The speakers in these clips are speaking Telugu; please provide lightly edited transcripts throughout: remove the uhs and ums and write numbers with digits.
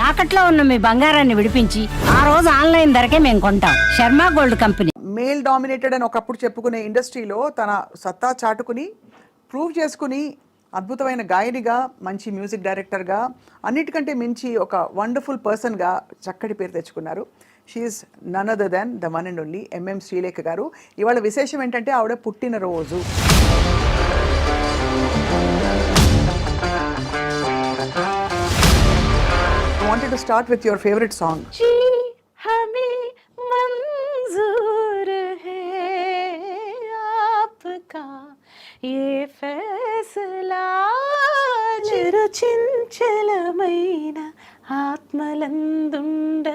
తాకట్లో ఉన్న మీ బంగారాన్ని విడిపించి ఆ రోజు ఆన్లైన్ ధరకే మేము కొంటాం. Sharma gold company. Male dominated అని ఒకప్పుడు చెప్పుకునే ఇండస్ట్రీలో తన సత్తా చాటుకుని ప్రూవ్ చేసుకుని అద్భుతమైన గాయనిగా, మంచి మ్యూజిక్ డైరెక్టర్గా, అన్నిటికంటే మించి ఒక వండర్ఫుల్ పర్సన్గా చక్కటి పేరు తెచ్చుకున్నారు. She is none other than the one and only MM Srilekha garu. ఇవాళ విశేషం ఏంటంటే ఆవిడ పుట్టినరోజు. I wanted to start with your favorite song. जी हमें मंजूर है आपका ये फैसला చిరుచించలమైన ఆత్మలందుండ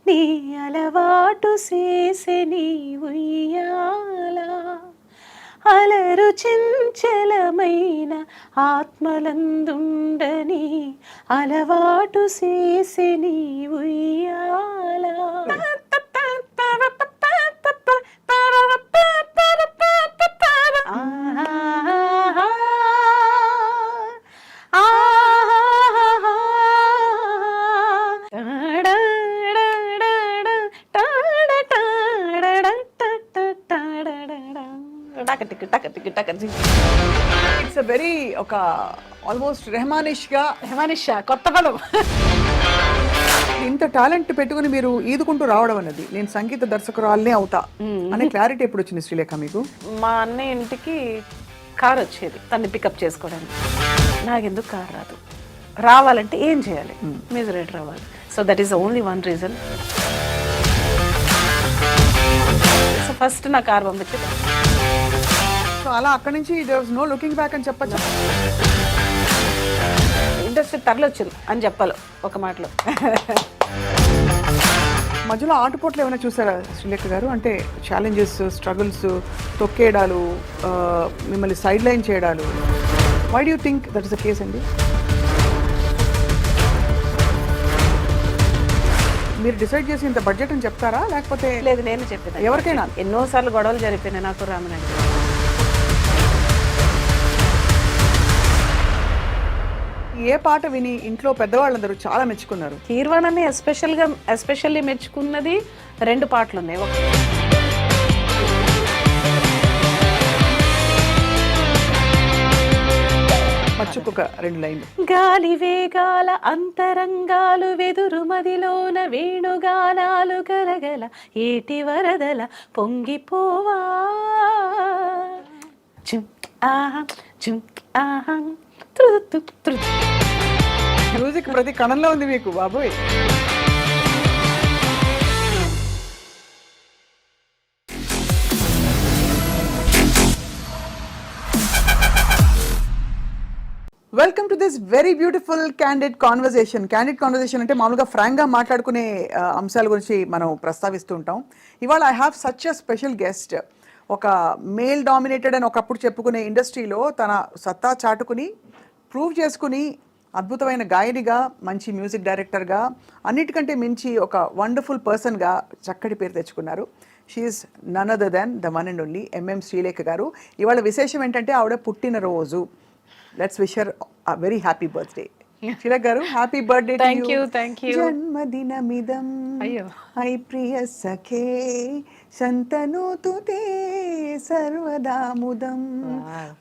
నీ అలవాటు చేసే నీ ఉయ్యాల అలరు చెంచలమైన ఆత్మలందుండని అలవాటు చేసే నీ ఉయ్యాల ఇట్స్ అ వెరీ ఒక ఆల్మోస్ట్ రెహమానిష్గా హెమానిషా కొత్త పదం. ఇంత టాలెంట్ పెట్టుకుని మీరు ఈదుకుంటూ రావడం అన్నది, నేను సంగీత దర్శకురాలనే అవుతా అనే క్లారిటీ ఎప్పుడు వచ్చింది శ్రీలేఖ మీకు? మా అన్నయ్య ఇంటికి కార్ వచ్చేది తన్ని పికప్ చేసుకోవడానికి. నాకెందుకు కార్ రాదు, రావాలంటే ఏం చేయాలి? మ్యూజిక్ డైరెక్టర్ రావాలి. So that is only one reason. So first నా కార్ పంపించేది. సో అలా అక్కడి నుంచి there was no looking back అని చెప్పచ్చు. ఇండస్ట్రీ తరలొచ్చింది అని చెప్పాలి ఒక మాటలో. మధ్యలో ఆటుపోట్లు ఏమైనా చూసారా శ్రీలేఖ గారు? అంటే ఛాలెంజెస్, స్ట్రగుల్స్, తొక్కేయడాలు, మిమ్మల్ని సైడ్ లైన్ చేయడాలు. Why do you think that is the case అండి? మీరు డిసైడ్ చేసి ఇంత బడ్జెట్ అని చెప్తారా, లేకపోతే? లేదు, నేను చెప్పేది ఎవరికైనా ఎన్నోసార్లు గొడవలు జరిపినాయి నాకు రామనాయుడు. ఏ పాట విని ఇంట్లో పెద్దవాళ్ళందరూ చాలా మెచ్చుకున్నారు? కీర్వాణని ఎస్పెషల్లీ మెచ్చుకున్నది రెండు పాటలు ఉన్నాయి. మచ్చుకొక రెండు లైన్లు. గాలి వేగాల అంతరంగాలు వెదురు మదిలోన వేణుగానాలు గలగల ఏటి వరదల పొంగిపోవా చుమ్ ఆహా చుమ్ ఆహా త్రుదు త్రుదు. మ్యూజిక్ ప్రతి కణంలో ఉంది మీకు బాబోయ్. Welcome to this very beautiful candid conversation. Candid conversation అంటే మామూలుగా ఫ్రాంక్గా మాట్లాడుకునే అంశాల గురించి మనం ప్రస్తావిస్తూ ఉంటాం. ఇవాళ I have such a special guest. ఒక మేల్ డామినేటెడ్ అని ఒకప్పుడు చెప్పుకునే ఇండస్ట్రీలో తన సత్తా చాటుకుని ప్రూవ్ చేసుకుని అద్భుతమైన గాయనిగా, మంచి మ్యూజిక్ డైరెక్టర్గా, అన్నిటికంటే మించి ఒక వండర్ఫుల్ పర్సన్గా చక్కటి పేరు తెచ్చుకున్నారు. She is none other than the one and only MM Srilekha garu. ఇవాళ విశేషం ఏంటంటే ఆవిడ పుట్టినరోజు. Let's wish her a very happy birthday. Srilekha garu, happy birthday. Thank you. జన్మదినమిదం ఐ ప్రియ సఖే శంతనోతు తే సర్వదాముదం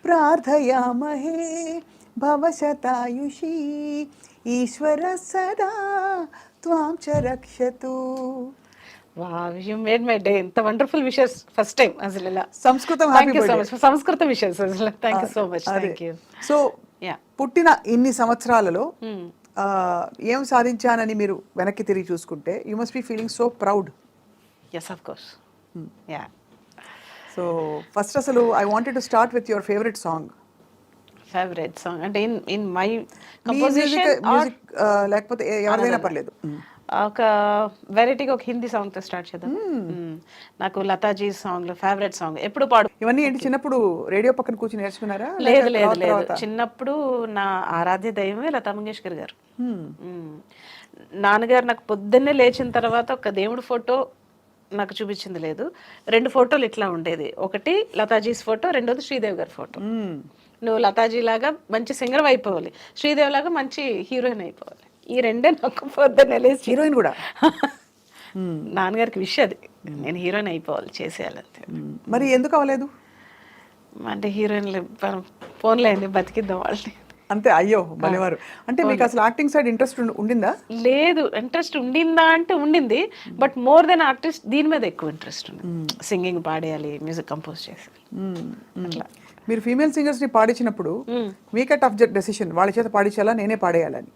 ప్రార్థయామహే భవశతాయుషీ ఈశ్వర సదా త్వాం చ రక్షతు. Wow, you made my day. ఎంత వండర్ఫుల్ విషెస్ ఫస్ట్ టైం అసలు ఇలా సంస్కృతం. Thank you so much. సంస్కృత విషెస్ అసలు thank you so much. Thank you. So పుట్టిన ఇన్ని సంవత్సరాలలో ఏం సాధించానని మీరు వెనక్కి తిరిగి చూసుకుంటే you must be feeling so proud. yes of course. yeah. So first అసలు I wanted to start with your favourite song. Favourite song అంటే ఇన్ మై కంపోజిషన్ మ్యూజిక్ లేకపోతే ఎవరైనా పర్లేదు. ఒక వెరైటీగా ఒక హిందీ సాంగ్ తో స్టార్ట్ చేద్దాం. నాకు లతాజీ సాంగ్ లో ఫేవరెట్ సాంగ్ ఎప్పుడు పాడు. ఇవన్నీ ఏంటి చిన్నప్పుడు రేడియో పక్కన కూర్చొని నేర్చుకున్నారా? లేదు లేదు లేదు, చిన్నప్పుడు నా ఆరాధ్య దైవమే లతా మంగేష్కర్ గారు. నాన్నగారు నాకు పొద్దున్నే లేచిన తర్వాత ఒక దేవుడి ఫోటో నాకు చూపించింది లేదు. 2 ఫోటోలు ఇట్లా ఉండేది. ఒకటి లతాజీస్ ఫోటో, రెండోది శ్రీదేవి గారి ఫోటో. నువ్వు లతాజీ లాగా మంచి సింగర్ అయిపోవాలి, శ్రీదేవి లాగా మంచి హీరోయిన్ అయిపోవాలి. ఈ రెండే నాకు పొద్దున్న లేచి హీరోయిన్ కూడా నాన్నగారికి విషయం అది, నేను హీరోయిన్ అయిపోవాలి, చేసేయాలంతే. మరి ఎందుకు అవ్వలేదు? అంటే హీరోయిన్లు ఫోన్లో అయింది, బతికిద్దాం వాళ్ళని అంతే. అయ్యో భలేవారు. అంటే మీకు అసలు యాక్టింగ్ సైడ్ ఇంట్రెస్ట్ ఉండిందా? లేదు, ఇంట్రెస్ట్ ఉండిందా అంటే ఉండింది, బట్ మోర్ దెన్ ఆర్టిస్ట్ దీని మీద ఎక్కువ ఇంట్రెస్ట్ ఉంది. సింగింగ్ పాడేయాలి, మ్యూజిక్ కంపోజ్ చేయాలి అట్లా. మీరు ఫీమేల్ సింగర్స్ ని పాడించినప్పుడు మీకే టఫ్ డెసిషన్, వాళ్ళ చేత పాడించాలా నేనే పాడేయాలని?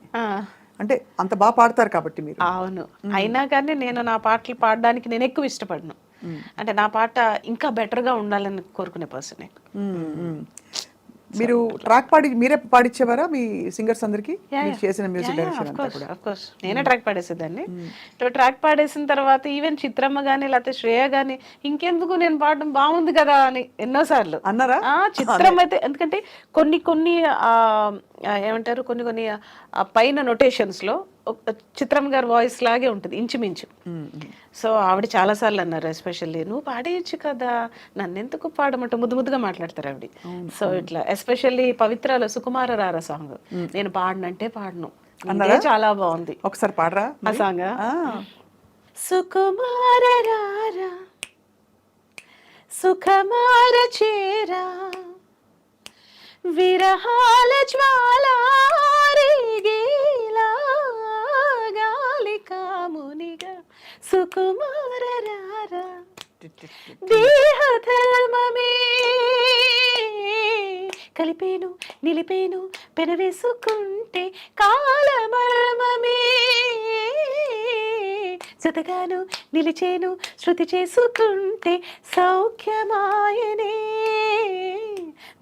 అంటే అంత బాగా పాడతారు కాబట్టి మీరు. అవును, అయినా కానీ నేను నా పాటలు పాడడానికి నేను ఎక్కువ ఇష్టపడను. అంటే నా పాట ఇంకా బెటర్గా ఉండాలని కోరుకునే పర్సన్. మీరు ట్రాక్ మీరే పాడించేవారా మీ సింగర్స్ అందరికి? మీరు చేసిన మ్యూజిక్ డైరెక్షన్ అంతా కూడా? అఫ్ కోర్స్ నేనే ట్రాక్ పాడేసేదాన్ని. ట్రాక్ పాడేసిన తర్వాత ఈవెన్ చిత్రమ్మ గానీ లేకపోతే శ్రేయ గానీ ఇంకెందుకు నేను పాడడం బాగుంది కదా అని ఎన్నోసార్లు అన్నారా? చిత్రం అయితే ఎందుకంటే కొన్ని కొన్ని ఏమంటారు, కొన్ని కొన్ని పైన నొటేషన్స్ లో చిత్రం గారి వాయిస్ లాగే ఉంటుంది ఇంచుమించు. సో ఆవిడ చాలాసార్లు అన్నారు, ఎస్పెషల్లీ నువ్వు పాడేయచ్చు కదా, నన్ను ఎందుకు పాడమంటే ముద్దు ముద్దుగా మాట్లాడతారు ఆవిడ. సో ఇట్లా ఎస్పెషల్లీ పవిత్రలో సుకుమార రారా సాంగ్ నేను పాడనంటే పాడను, చాలా బాగుంది. ఒకసారి పాడరా ఆ సాంగ్. సుకుమార రారా సుఖమార చేరా విరహాల జ్వాలారేగేలా గాలి కామునిగా సుకుమార రారా దేహ ధర్మమే కలిపేను నిలిపేను పెనవేసుకుంటే కాలమర్మమే జతగాను నిలిచేను శృతి చేసుకుంటే సౌఖ్యమాయనే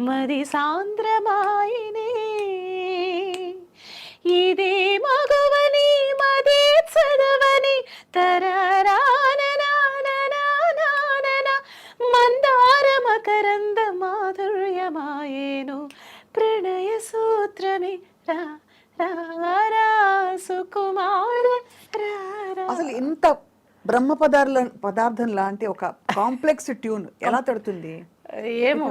మది సాంద్రమాయనే ఇదే మగువని మదే చదవని తరరాననాననాననానన మందార మకరంద మాధుర్యమాయేను ప్రణయ సూత్రమే రా రా సుకుమార. అసలు ఇంత బ్రహ్మ పదార్థం లాంటి ఒక కాంప్లెక్స్ ట్యూన్ ఎలా తడుతుంది? ఏమో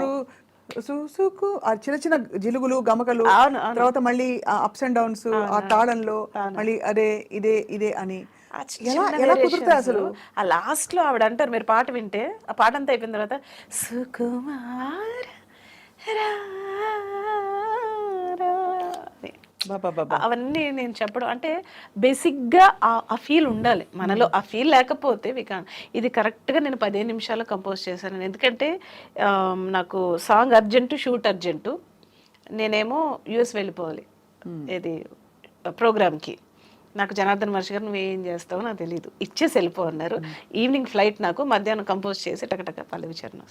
సుసుకు ఆ చిన్న చిన్న జిలుగులు గమకలు, తర్వాత మళ్ళీ అప్స్ అండ్ డౌన్స్ ఆ తాళంలో మళ్ళీ అదే ఇదే ఇదే అని ఎలా కుదురుతాయి అసలు? ఆ లాస్ట్ లో ఆవిడ అంటారు, మీరు పాట వింటే ఆ పాట అంతా అయిపోయిన తర్వాత సుకుమార్ అవన్నీ నేను చెప్పడం అంటే బేసిక్గా ఆ ఫీల్ ఉండాలి మనలో. ఆ ఫీల్ లేకపోతే ఇది కరెక్ట్గా నేను 15 నిమిషాల్లో కంపోజ్ చేశాను. ఎందుకంటే నాకు సాంగ్ అర్జెంటు, షూట్ అర్జెంటు, నేనేమో యుఎస్ వెళ్ళిపోవాలి ఇది ప్రోగ్రామ్కి. నాకు జనార్దన్ మహర్షి గారు నువ్వేం చేస్తావో నాకు తెలియదు, ఇచ్చేసి వెళ్ళిపోన్నారు. ఈవినింగ్ ఫ్లైట్ నాకు, మధ్యాహ్నం కంపోజ్ చేసి టకటక పల్లవి చరణం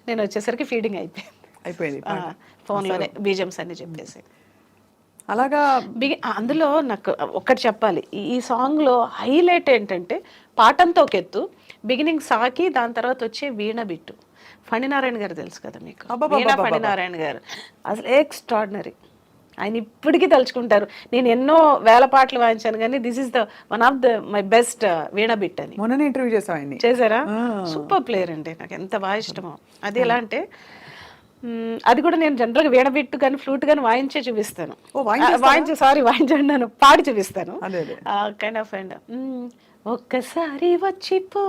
నేను వచ్చేసరికి ఫీడింగ్ అయిపోయింది. ఫోన్లోనే బీజమ్స్ అన్ని చెప్పేసి అలాగా. అందులో నాకు ఒక్కటి చెప్పాలి, ఈ సాంగ్లో హైలైట్ ఏంటంటే పాటంతా ఒక ఎత్తు, బిగినింగ్ సాకి, దాని తర్వాత వచ్చే వీణ బిట్టు. ఫణినారాయణ గారు తెలుసు కదా మీకు, వీణా ఫణినారాయణ గారు అసలు ఎక్స్ట్రాడినరీ. ఆయన ఇప్పటికీ తలుచుకుంటారు. నేను ఎన్నో వేల పాటలు వాయించాను కానీ this is the one of the my best veena bit అని. మొన్ననే ఇంటర్వ్యూ చేశారా? సూపర్ ప్లేయర్ అండి, నాకు ఎంత బాగా ఇష్టమో. అది ఎలా అంటే అది కూడా నేను జనరల్గా వీణబిట్టు కానీ ఫ్లూట్ కానీ వాయించే చూపిస్తాను. వాయించండి పాడి చూపిస్తాను. కైండ్ ఆఫ్ ఒక్కసారి వచ్చిపో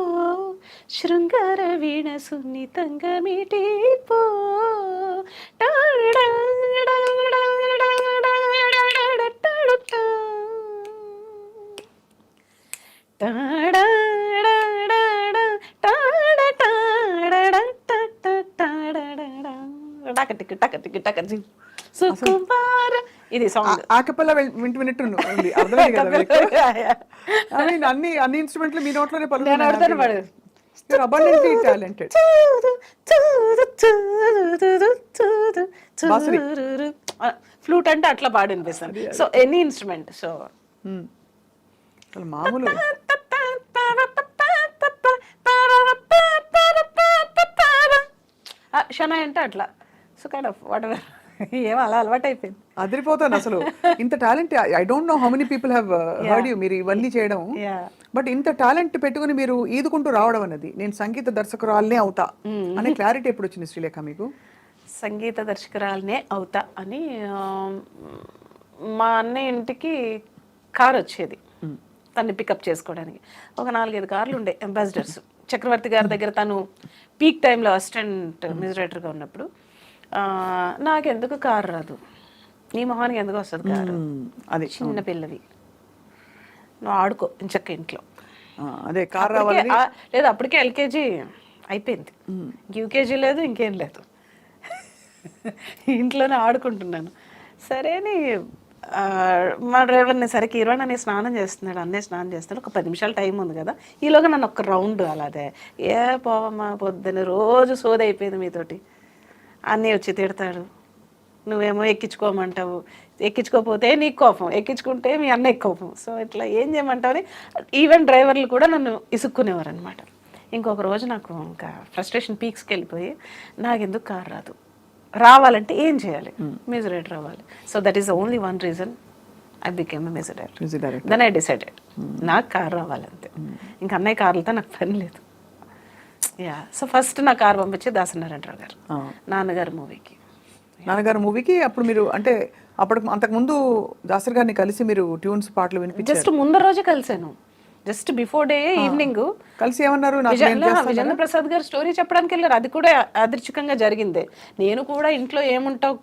శృంగార వీణ సున్నితంగా మీటిపో ఇది సాంగ్ ఆకపల్ల వింటూ ఉంది. అర్థమైంది కదా మీకు? అన్ని ఇన్స్ట్రుమెంట్లు మీ నోట్లోనే టాలెంటెడ్. ఫ్లూట్ అంటే అట్లా పాడి అనిపిస్తాను. So any instrument. సో మామూలు షనాయ్ అంటే అట్లా. So kind of whatever, ఏమో అలా అలవాటు అయిపోయింది. అదిరిపోతాను అసలు. ఇంత talent I don't know how many people have heard you మీరు ఇవన్నీ చేయడం. బట్ ఇంత టాలెంట్ పెట్టుకుని మీరు ఈదుకుంటూ రావడం అన్నది, నేను సంగీత దర్శకురాలనే అవుతా అనే క్లారిటీ ఎప్పుడు వచ్చింది శ్రీలేఖ మీకు? సంగీత దర్శకురాలనే అవుతా అని మా అన్నయ్య ఇంటికి కార్ వచ్చేది తన్ని పికప్ చేసుకోవడానికి. ఒక 4-5 కార్లు ఉండే అంబాసిడర్స్. చక్రవర్తి గారి దగ్గర తను పీక్ టైంలో అసిస్టెంట్ మ్యూజిరేటర్గా ఉన్నప్పుడు నాకెందుకు కారు రాదు, నీ మొహానికి ఎందుకు వస్తుంది కారు, అది చిన్న పిల్లవి, నువ్వు ఆడుకో ఇంచక్క ఇంట్లో. అదే కార్ రావాలి. లేదు అప్పటికే ఎల్కేజీ అయిపోయింది, యూకేజీ లేదు, ఇంకేం లేదు, ఇంట్లోనే ఆడుకుంటున్నాను. సరే అని మా డ్రైవర్ని సరికి ఇరవై నన్ను స్నానం చేస్తున్నాడు, అన్నయ్య స్నానం చేస్తున్నాడు, ఒక 10 నిమిషాలు టైం ఉంది కదా, ఈలోగా నన్ను ఒక రౌండ్ అలాదే ఏ పోవమ్మా పొద్దున్న రోజు సోది అయిపోయింది మీతోటి, అన్నయ్య వచ్చి తిడతాడు, నువ్వేమో ఎక్కించుకోమంటావు, ఎక్కించుకోకపోతే నీకు కోపం, ఎక్కించుకుంటే మీ అన్నయ్య కోపం, సో ఇట్లా ఏం చేయమంటావు అని ఈవెన్ డ్రైవర్లు కూడా నన్ను ఇసుక్కునేవారు అనమాట. ఇంకొక రోజు నాకు ఇంకా ఫ్రస్ట్రేషన్ పీక్స్కి వెళ్ళిపోయి నాకెందుకు కారు రాదు, రావాలంటే ఏం చేయాలి, మ్యూజిక్ రావాలి. So that is only one reason I became a music director. Then I decided నాకు కారు రావాలంతే, ఇంకా అన్నయ్య కార్లతో నాకు పని లేదు. యా, సో ఫస్ట్ నా కారు పంపించి దాసనారాయణరావు గారు నాన్నగారు మూవీకి. నాన్నగారు మూవీకి అప్పుడు మీరు అంటే అంతకుముందు దాసరి గారిని కలిసి మీరు ట్యూన్స్ పాటలు వినిపించారు? జస్ట్ ముందర రోజే కలిసాను, జస్ట్ బిఫోర్ డే ఈవినింగ్ కలిసి ఏమన్నారు? విజేంద్ర ప్రసాద్ గారు స్టోరీ చెప్పడానికి వెళ్ళారు, అది కూడా అదృచ్ఛికంగా జరిగింది. నేను కూడా ఇంట్లో ఏముంటావు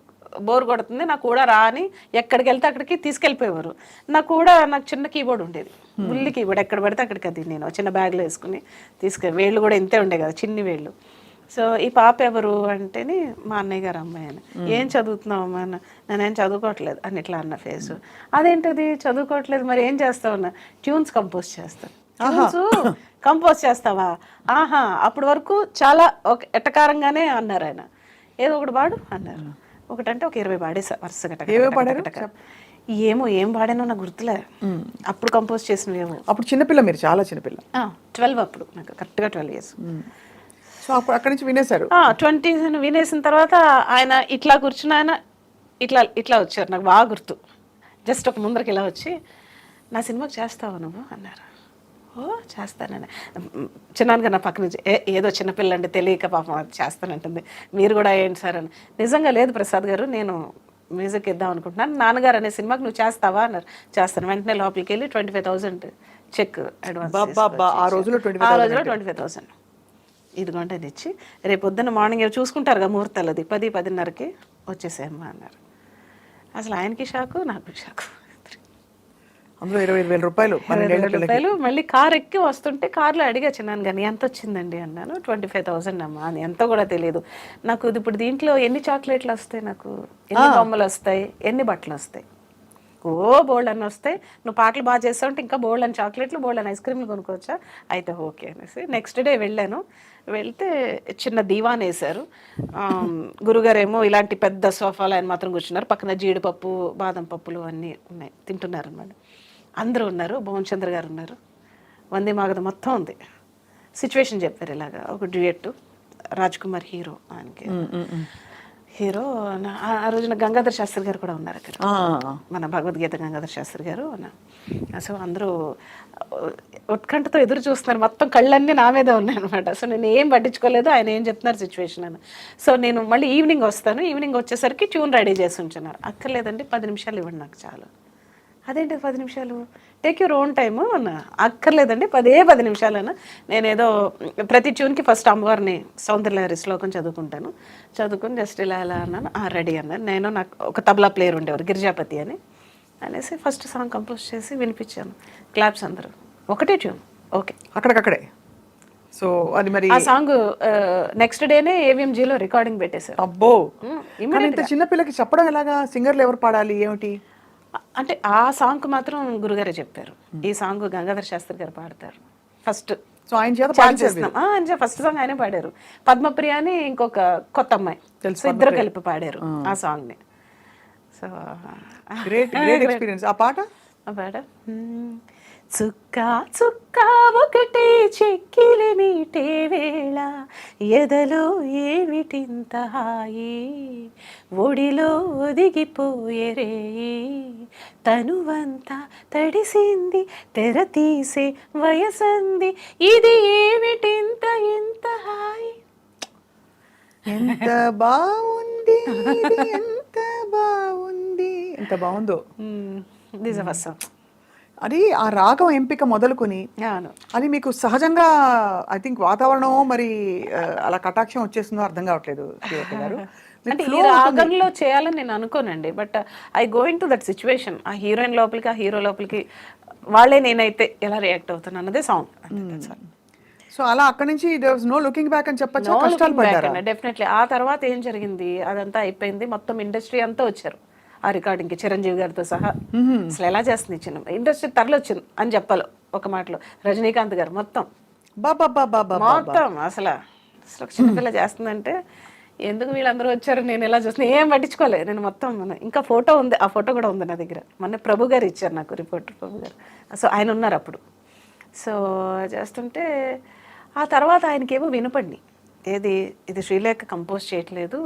బోర్ కొడుతుంది, నాకు కూడా రా అని ఎక్కడికి వెళ్తే అక్కడికి తీసుకెళ్ళిపోయేవారు. నాకు చిన్న కీబోర్డ్ ఉండేది, బుల్లి కీబోర్డ్, ఎక్కడ పడితే అక్కడికి అది నేను చిన్న బ్యాగ్లో వేసుకుని వేళ్ళు కూడా ఇంతే ఉండే కదా, చిన్ని వేళ్ళు. సో ఈ పాప ఎవరు అంటేనే మా అన్నయ్య గారు అమ్మాయి అని. ఏం చదువుతున్నావు అమ్మా? నేనేం చదువుకోవట్లేదు అని ఇట్లా అన్న ఫేసు. అదేంటిది చదువుకోవట్లేదు, మరి ఏం చేస్తావు అన్న? ట్యూన్స్ కంపోజ్ చేస్తాను. ట్యూన్స్ కంపోజ్ చేస్తావా? ఆహా, అప్పటి వరకు చాలా ఎట్టకారంగానే అన్నారు ఆయన. ఏదో ఒకటి పాడు అన్నారు, ఒకటంటే ఒక 20 పాడేసా వరుసగా. ఏం పాడానో నాకు గుర్తులే, అప్పుడు కంపోజ్ చేసినవేమో. అప్పుడు చిన్నపిల్ల, మీరు చాలా చిన్నపిల్ల. 12 అప్పుడు, నాకు కరెక్ట్గా 12 years. సో అప్పుడు అక్కడి నుంచి వినేశారు. 20 వినేసిన తర్వాత ఆయన ఇట్లా కూర్చుని ఆయన ఇట్లా వచ్చారు, నాకు బాగా గుర్తు. జస్ట్ ఒక ముందరికి ఇలా వచ్చి, నా సినిమాకి చేస్తావా నువ్వు అన్నారు. ఓ చేస్తానని. చిన్నాన్నగా నా పక్క నుంచి ఏదో చిన్నపిల్ల అంటే తెలియక పాపం అది చేస్తానంటుంది, మీరు కూడా ఏంటి సార్ అని. నిజంగా లేదు ప్రసాద్ గారు, నేను మ్యూజిక్ ఇద్దాం అనుకుంటున్నాను, నాన్నగారు అనే సినిమాకి నువ్వు చేస్తావా అన్నారు. చేస్తాను. వెంటనే లోపలికి వెళ్ళి 25,000 చెక్ అడ్వాన్స్. ఆ రోజులో 25,000 ఇదిగోంటే తెచ్చి రేపు పొద్దున్న మార్నింగ్ చూసుకుంటారుగా ముహూర్తాలది 10-10:30కి వచ్చేసేమ్మా అన్నారు. అసలు ఆయనకి షాకు, నాకు షాకు. అందులో 25,000 రూపాయలు. 25,000 రూపాయలు. మళ్ళీ కార్ ఎక్కి వస్తుంటే కార్లో అడిగా చిన్నాను కానీ ఎంత వచ్చిందండి అన్నాను. 25,000 అమ్మా అని. ఎంత కూడా తెలియదు నాకు. ఇప్పుడు దీంట్లో ఎన్ని చాక్లెట్లు వస్తాయి, నాకు ఎన్ని బొమ్మలు వస్తాయి, ఎన్ని బట్టలు వస్తాయి, బోల్డ్ అని వస్తాయి, నువ్వు పాటలు బాగా చేస్తావు అంటే ఇంకా బోల్డ్ అని చాక్లెట్లు, బోల్డ్ అని ఐస్ క్రీమ్లు కొనుక్కోవచ్చా, అయితే ఓకే అనేసి నెక్స్ట్ డే వెళ్ళాను. వెళ్తే చిన్న దీవాన్ వేశారు. గురుగారేమో ఇలాంటి పెద్ద సోఫాలు ఆయన మాత్రం కూర్చున్నారు, పక్కన జీడిపప్పు బాదం పప్పులు అన్నీ ఉన్నాయి, తింటున్నారు అన్నమాట. అందరూ ఉన్నారు, భువన్ చంద్ర గారు ఉన్నారు, వందే మాగధ మొత్తం ఉంది. సిచ్యువేషన్ చెప్పారు ఇలాగా, ఒక డ్యూయట్, రాజ్ కుమార్ హీరో, ఆయనకి హీరో. ఆ రోజున గంగాధర్ శాస్త్రి గారు కూడా ఉన్నారు అక్కడ, మన భగవద్గీత గంగాధర్ శాస్త్రి గారు. సో అందరూ ఉత్కంఠతో ఎదురు చూస్తున్నారు, మొత్తం కళ్ళన్నీ నా మీద ఉన్నాయి అనమాట. సో నేను ఏం పట్టించుకోలేదు, ఆయన ఏం చెప్తున్నారు సిచ్యువేషన్ అని. సో నేను మళ్ళీ ఈవినింగ్ వస్తాను, ఈవినింగ్ వచ్చేసరికి ట్యూన్ రెడీ చేసి ఉంచున్నారు. అక్కర్లేదండి 10 నిమిషాలు ఇవ్వండి నాకు చాలు. అదేంటి 10 నిమిషాలు, టేక్ యూర్ ఓన్ టైము అన్న. అక్కర్లేదండి 10 నిమిషాలన్నా. నేనేదో ప్రతి ట్యూన్కి ఫస్ట్ అమ్మవారిని సౌందర్యలహరి శ్లోకం చదువుకుని జస్ట్ ఇలా అన్నాను. రెడీ అన్నాను. నేను నాకు ఒక తబలా ప్లేయర్ ఉండేవారు గిరిజాపతి అనేసి ఫస్ట్ సాంగ్ కంపోజ్ చేసి వినిపించాను. క్లాప్స్ అందరూ, ఒకటే ట్యూన్, ఓకే అక్కడికక్కడే. సో అది మరి ఆ సాంగ్ నెక్స్ట్ డేనే AVMGలో రికార్డింగ్ పెట్టేశారు. అబ్బో, ఇంత చిన్న పిల్లకి చెప్పడం ఎలాగా? సింగర్లు ఎవరు పాడాలి ఏమిటి అంటే ఆ సాంగ్ మాత్రం గురుగారే చెప్పారు, ఈ సాంగ్ గంగాధర్ శాస్త్రి గారు పాడతారు ఫస్ట్. సో ఆయన చేత ఆయన ఫస్ట్ సాంగ్ ఆయనే పాడారు. పద్మప్రియ అని ఇంకొక కొత్త అమ్మాయి, ఇద్దరు కలిపి పాడారు ఆ సాంగ్ ని. So great experience. ఆ పాట చుక్క చుక్క ఒకటే చెక్కిలి మీటే వేళ, ఎదలో ఏమిటింత హాయి, ఒడిలో ఒదిగిపోయేరే, తనువంతా తడిసింది, తెర తీసే వయసంది, ఇది ఏమిటింత ఎంత హాయి. ఎంత బాగుంది, ఎంత బాగుంది, ఎంత బాగుందో. నిజవసం. అది ఆ రాగం ఎంపిక మొదలుకొని అవును. అది మీకు సహజంగా ఐ థింక్ వాతావరణం మరి అలా కటాక్షం వచ్చేస్తుందో అర్థం కావట్లేదు శ్రీలత గారు. మీకు అంటే ఈ flow ఉంటుంది. రాగంలో చేయాలని నేను అనుకోనండి, but I going to that situation. ఆ హీరోయిన్ లోపలికి, ఆ హీరో లోపలికి వాళ్ళే నేనైతే ఎలా రియాక్ట్ అవుతాను అన్నదే సాంగ్. సో అలా అక్కడి నుంచి there was no looking back అని చెప్పచ్చా? కష్టాలు పడ్డారా? డెఫినెట్లీ. ఆ తర్వాత ఏం జరిగింది, అదంతా అయిపోయింది, మొత్తం ఇండస్ట్రీ అంతా వచ్చారు ఆ రికార్డింగ్కి, చిరంజీవి గారితో సహా. అసలు ఎలా చేస్తుంది చిన్న ఇండస్ట్రీ తరలొచ్చింది అని చెప్పాలి ఒక మాటలో. రజనీకాంత్ గారు మొత్తం బాబా బాబా మొత్తం అసలు అసలు ఒక చిన్నపిల్ల చేస్తుందంటే ఎందుకు వీళ్ళందరూ వచ్చారు, నేను ఎలా చూస్తున్నా ఏం పట్టించుకోలే నేను మొత్తం. ఇంకా ఫోటో ఉంది, ఆ ఫోటో కూడా ఉంది నా దగ్గర. మొన్న ప్రభు గారు ఇచ్చారు నాకు, రిపోర్టర్ ప్రభు గారు. సో ఆయన ఉన్నారు అప్పుడు. సో చేస్తుంటే ఆ తర్వాత ఆయనకేమో వినపడి, ఏది ఇది శ్రీలేఖ కంపోజ్ చేయట్లేదు,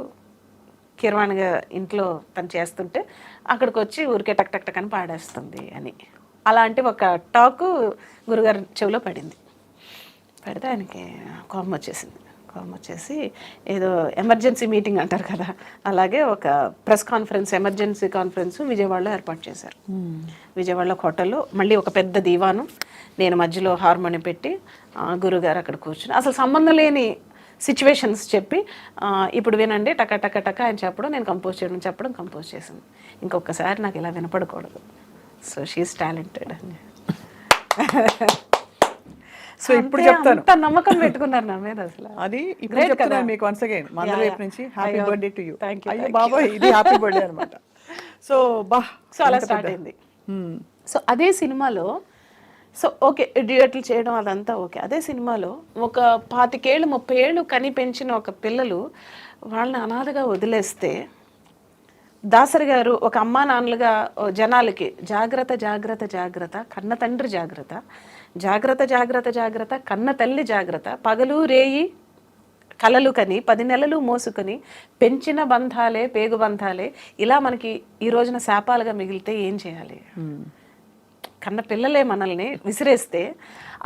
కీరవాణిగా ఇంట్లో తను చేస్తుంటే అక్కడికి వచ్చి ఊరికే టక్ టక్ టక్ అని పాడేస్తుంది అని. అలాంటి ఒక టాకు గురుగారి చెవిలో పడింది. పెడితే ఆయనకి కోపం వచ్చేసింది. కోపం వచ్చేసి ఏదో ఎమర్జెన్సీ మీటింగ్ అంటారు కదా, అలాగే ఒక ప్రెస్ కాన్ఫరెన్స్, ఎమర్జెన్సీ కాన్ఫరెన్స్ విజయవాడలో ఏర్పాటు చేశారు. విజయవాడలో హోటల్లో మళ్ళీ ఒక పెద్ద దీవాను, నేను మధ్యలో హార్మోని పెట్టి గురుగారు అక్కడ కూర్చుని అసలు సంబంధం లేని సిచ్యువేషన్స్ చెప్పి ఇప్పుడు వినండి టక టక టక ఆయన చెప్పడం, నేను కంపోజ్ చేయడం, చెప్పడం, కంపోజ్ చేసింది. ఇంకొకసారి నాకు ఇలా వినపడకూడదు. సో షీఈస్ టాలెంటెడ్ అని. సో ఇప్పుడు చెప్తాను, అంత నమ్మకం పెట్టుకున్నారు నా మీద అసలు. అది ఇప్పుడు చెప్తున్నాను మీకు వన్స్ అగైన్ మన వైపు నుంచి హ్యాపీ బర్త్డే టు యూ. అయ్యో బాబా ఇది హ్యాపీ బర్త్డే అనమాట. సో సో అలా స్టార్ట్ అయింది. సో అదే సినిమాలో సో ఓకే డ్యూయట్లు చేయడం అదంతా ఓకే. అదే సినిమాలో ఒక 25 ఏళ్ళు 30 ఏళ్ళు కని పెంచిన ఒక పిల్లలు వాళ్ళని అనాథగా వదిలేస్తే దాసరి గారు ఒక అమ్మా నాన్నలుగా జనాలకి జాగ్రత్త జాగ్రత్త జాగ్రత్త, కన్న తండ్రి జాగ్రత్త, జాగ్రత్త జాగ్రత్త జాగ్రత్త, కన్న తల్లి జాగ్రత్త, పగలు రేయి కలలు కని 10 నెలలు మోసుకొని పెంచిన బంధాలే పేగు బంధాలే, ఇలా మనకి ఈ రోజున శాపాలుగా మిగిలితే ఏం చేయాలి? కన్న పిల్లలే మనల్ని విసిరేస్తే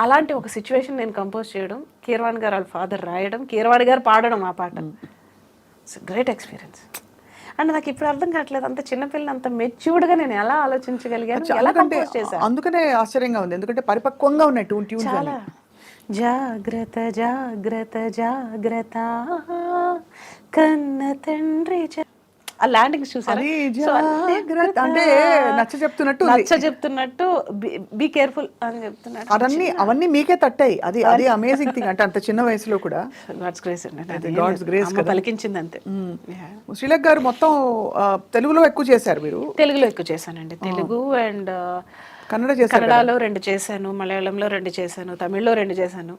అలాంటి ఒక సిచ్యువేషన్ నేను కంపోజ్ చేయడం, కీరవాణి గారు వాళ్ళ ఫాదర్ రాయడం, కీరవాణి గారు పాడడం ఆ పాట. It's great experience. అండ్ నాకు ఇప్పుడు అర్థం కావట్లేదు, అంత చిన్నపిల్లని అంత మెచ్యూర్డ్గా నేను ఎలా ఆలోచించగలిగాను, ఎలా కంపోజ్ చేశాను. అందుకనే ఆశ్చర్యంగా ఉంది, ఎందుకంటే పరిపక్వంగా ఉన్నాయి ట్యూన్స్. చాలా జాగ్రత్త జాగ్రత్త జాగ్రత్త కన్న తండ్రి ఆ ల్యాండింగ్స్ చూసారు, అంటే నచ్చ చెప్తున్నట్టు బీ కేర్ఫుల్ అని చెప్తున్నాడు. అవన్నీ మీకే తట్టాయి. అది అది అమేజింగ్ థింగ్. అంటే అంత చిన్న వయసులో కూడా గాడ్స్ గ్రేస్ అండి, గాడ్స్ గ్రేస్ పలికించింది అంతే. శ్రీలేఖ గారు మొత్తం తెలుగులో ఎక్కువ చేశారు మీరు? తెలుగులో ఎక్కువ చేశానండి. తెలుగు అండ్ కన్నడలో 2 చేశాను, మలయాళంలో 2 చేశాను, తమిళ్లో 2 చేశాను,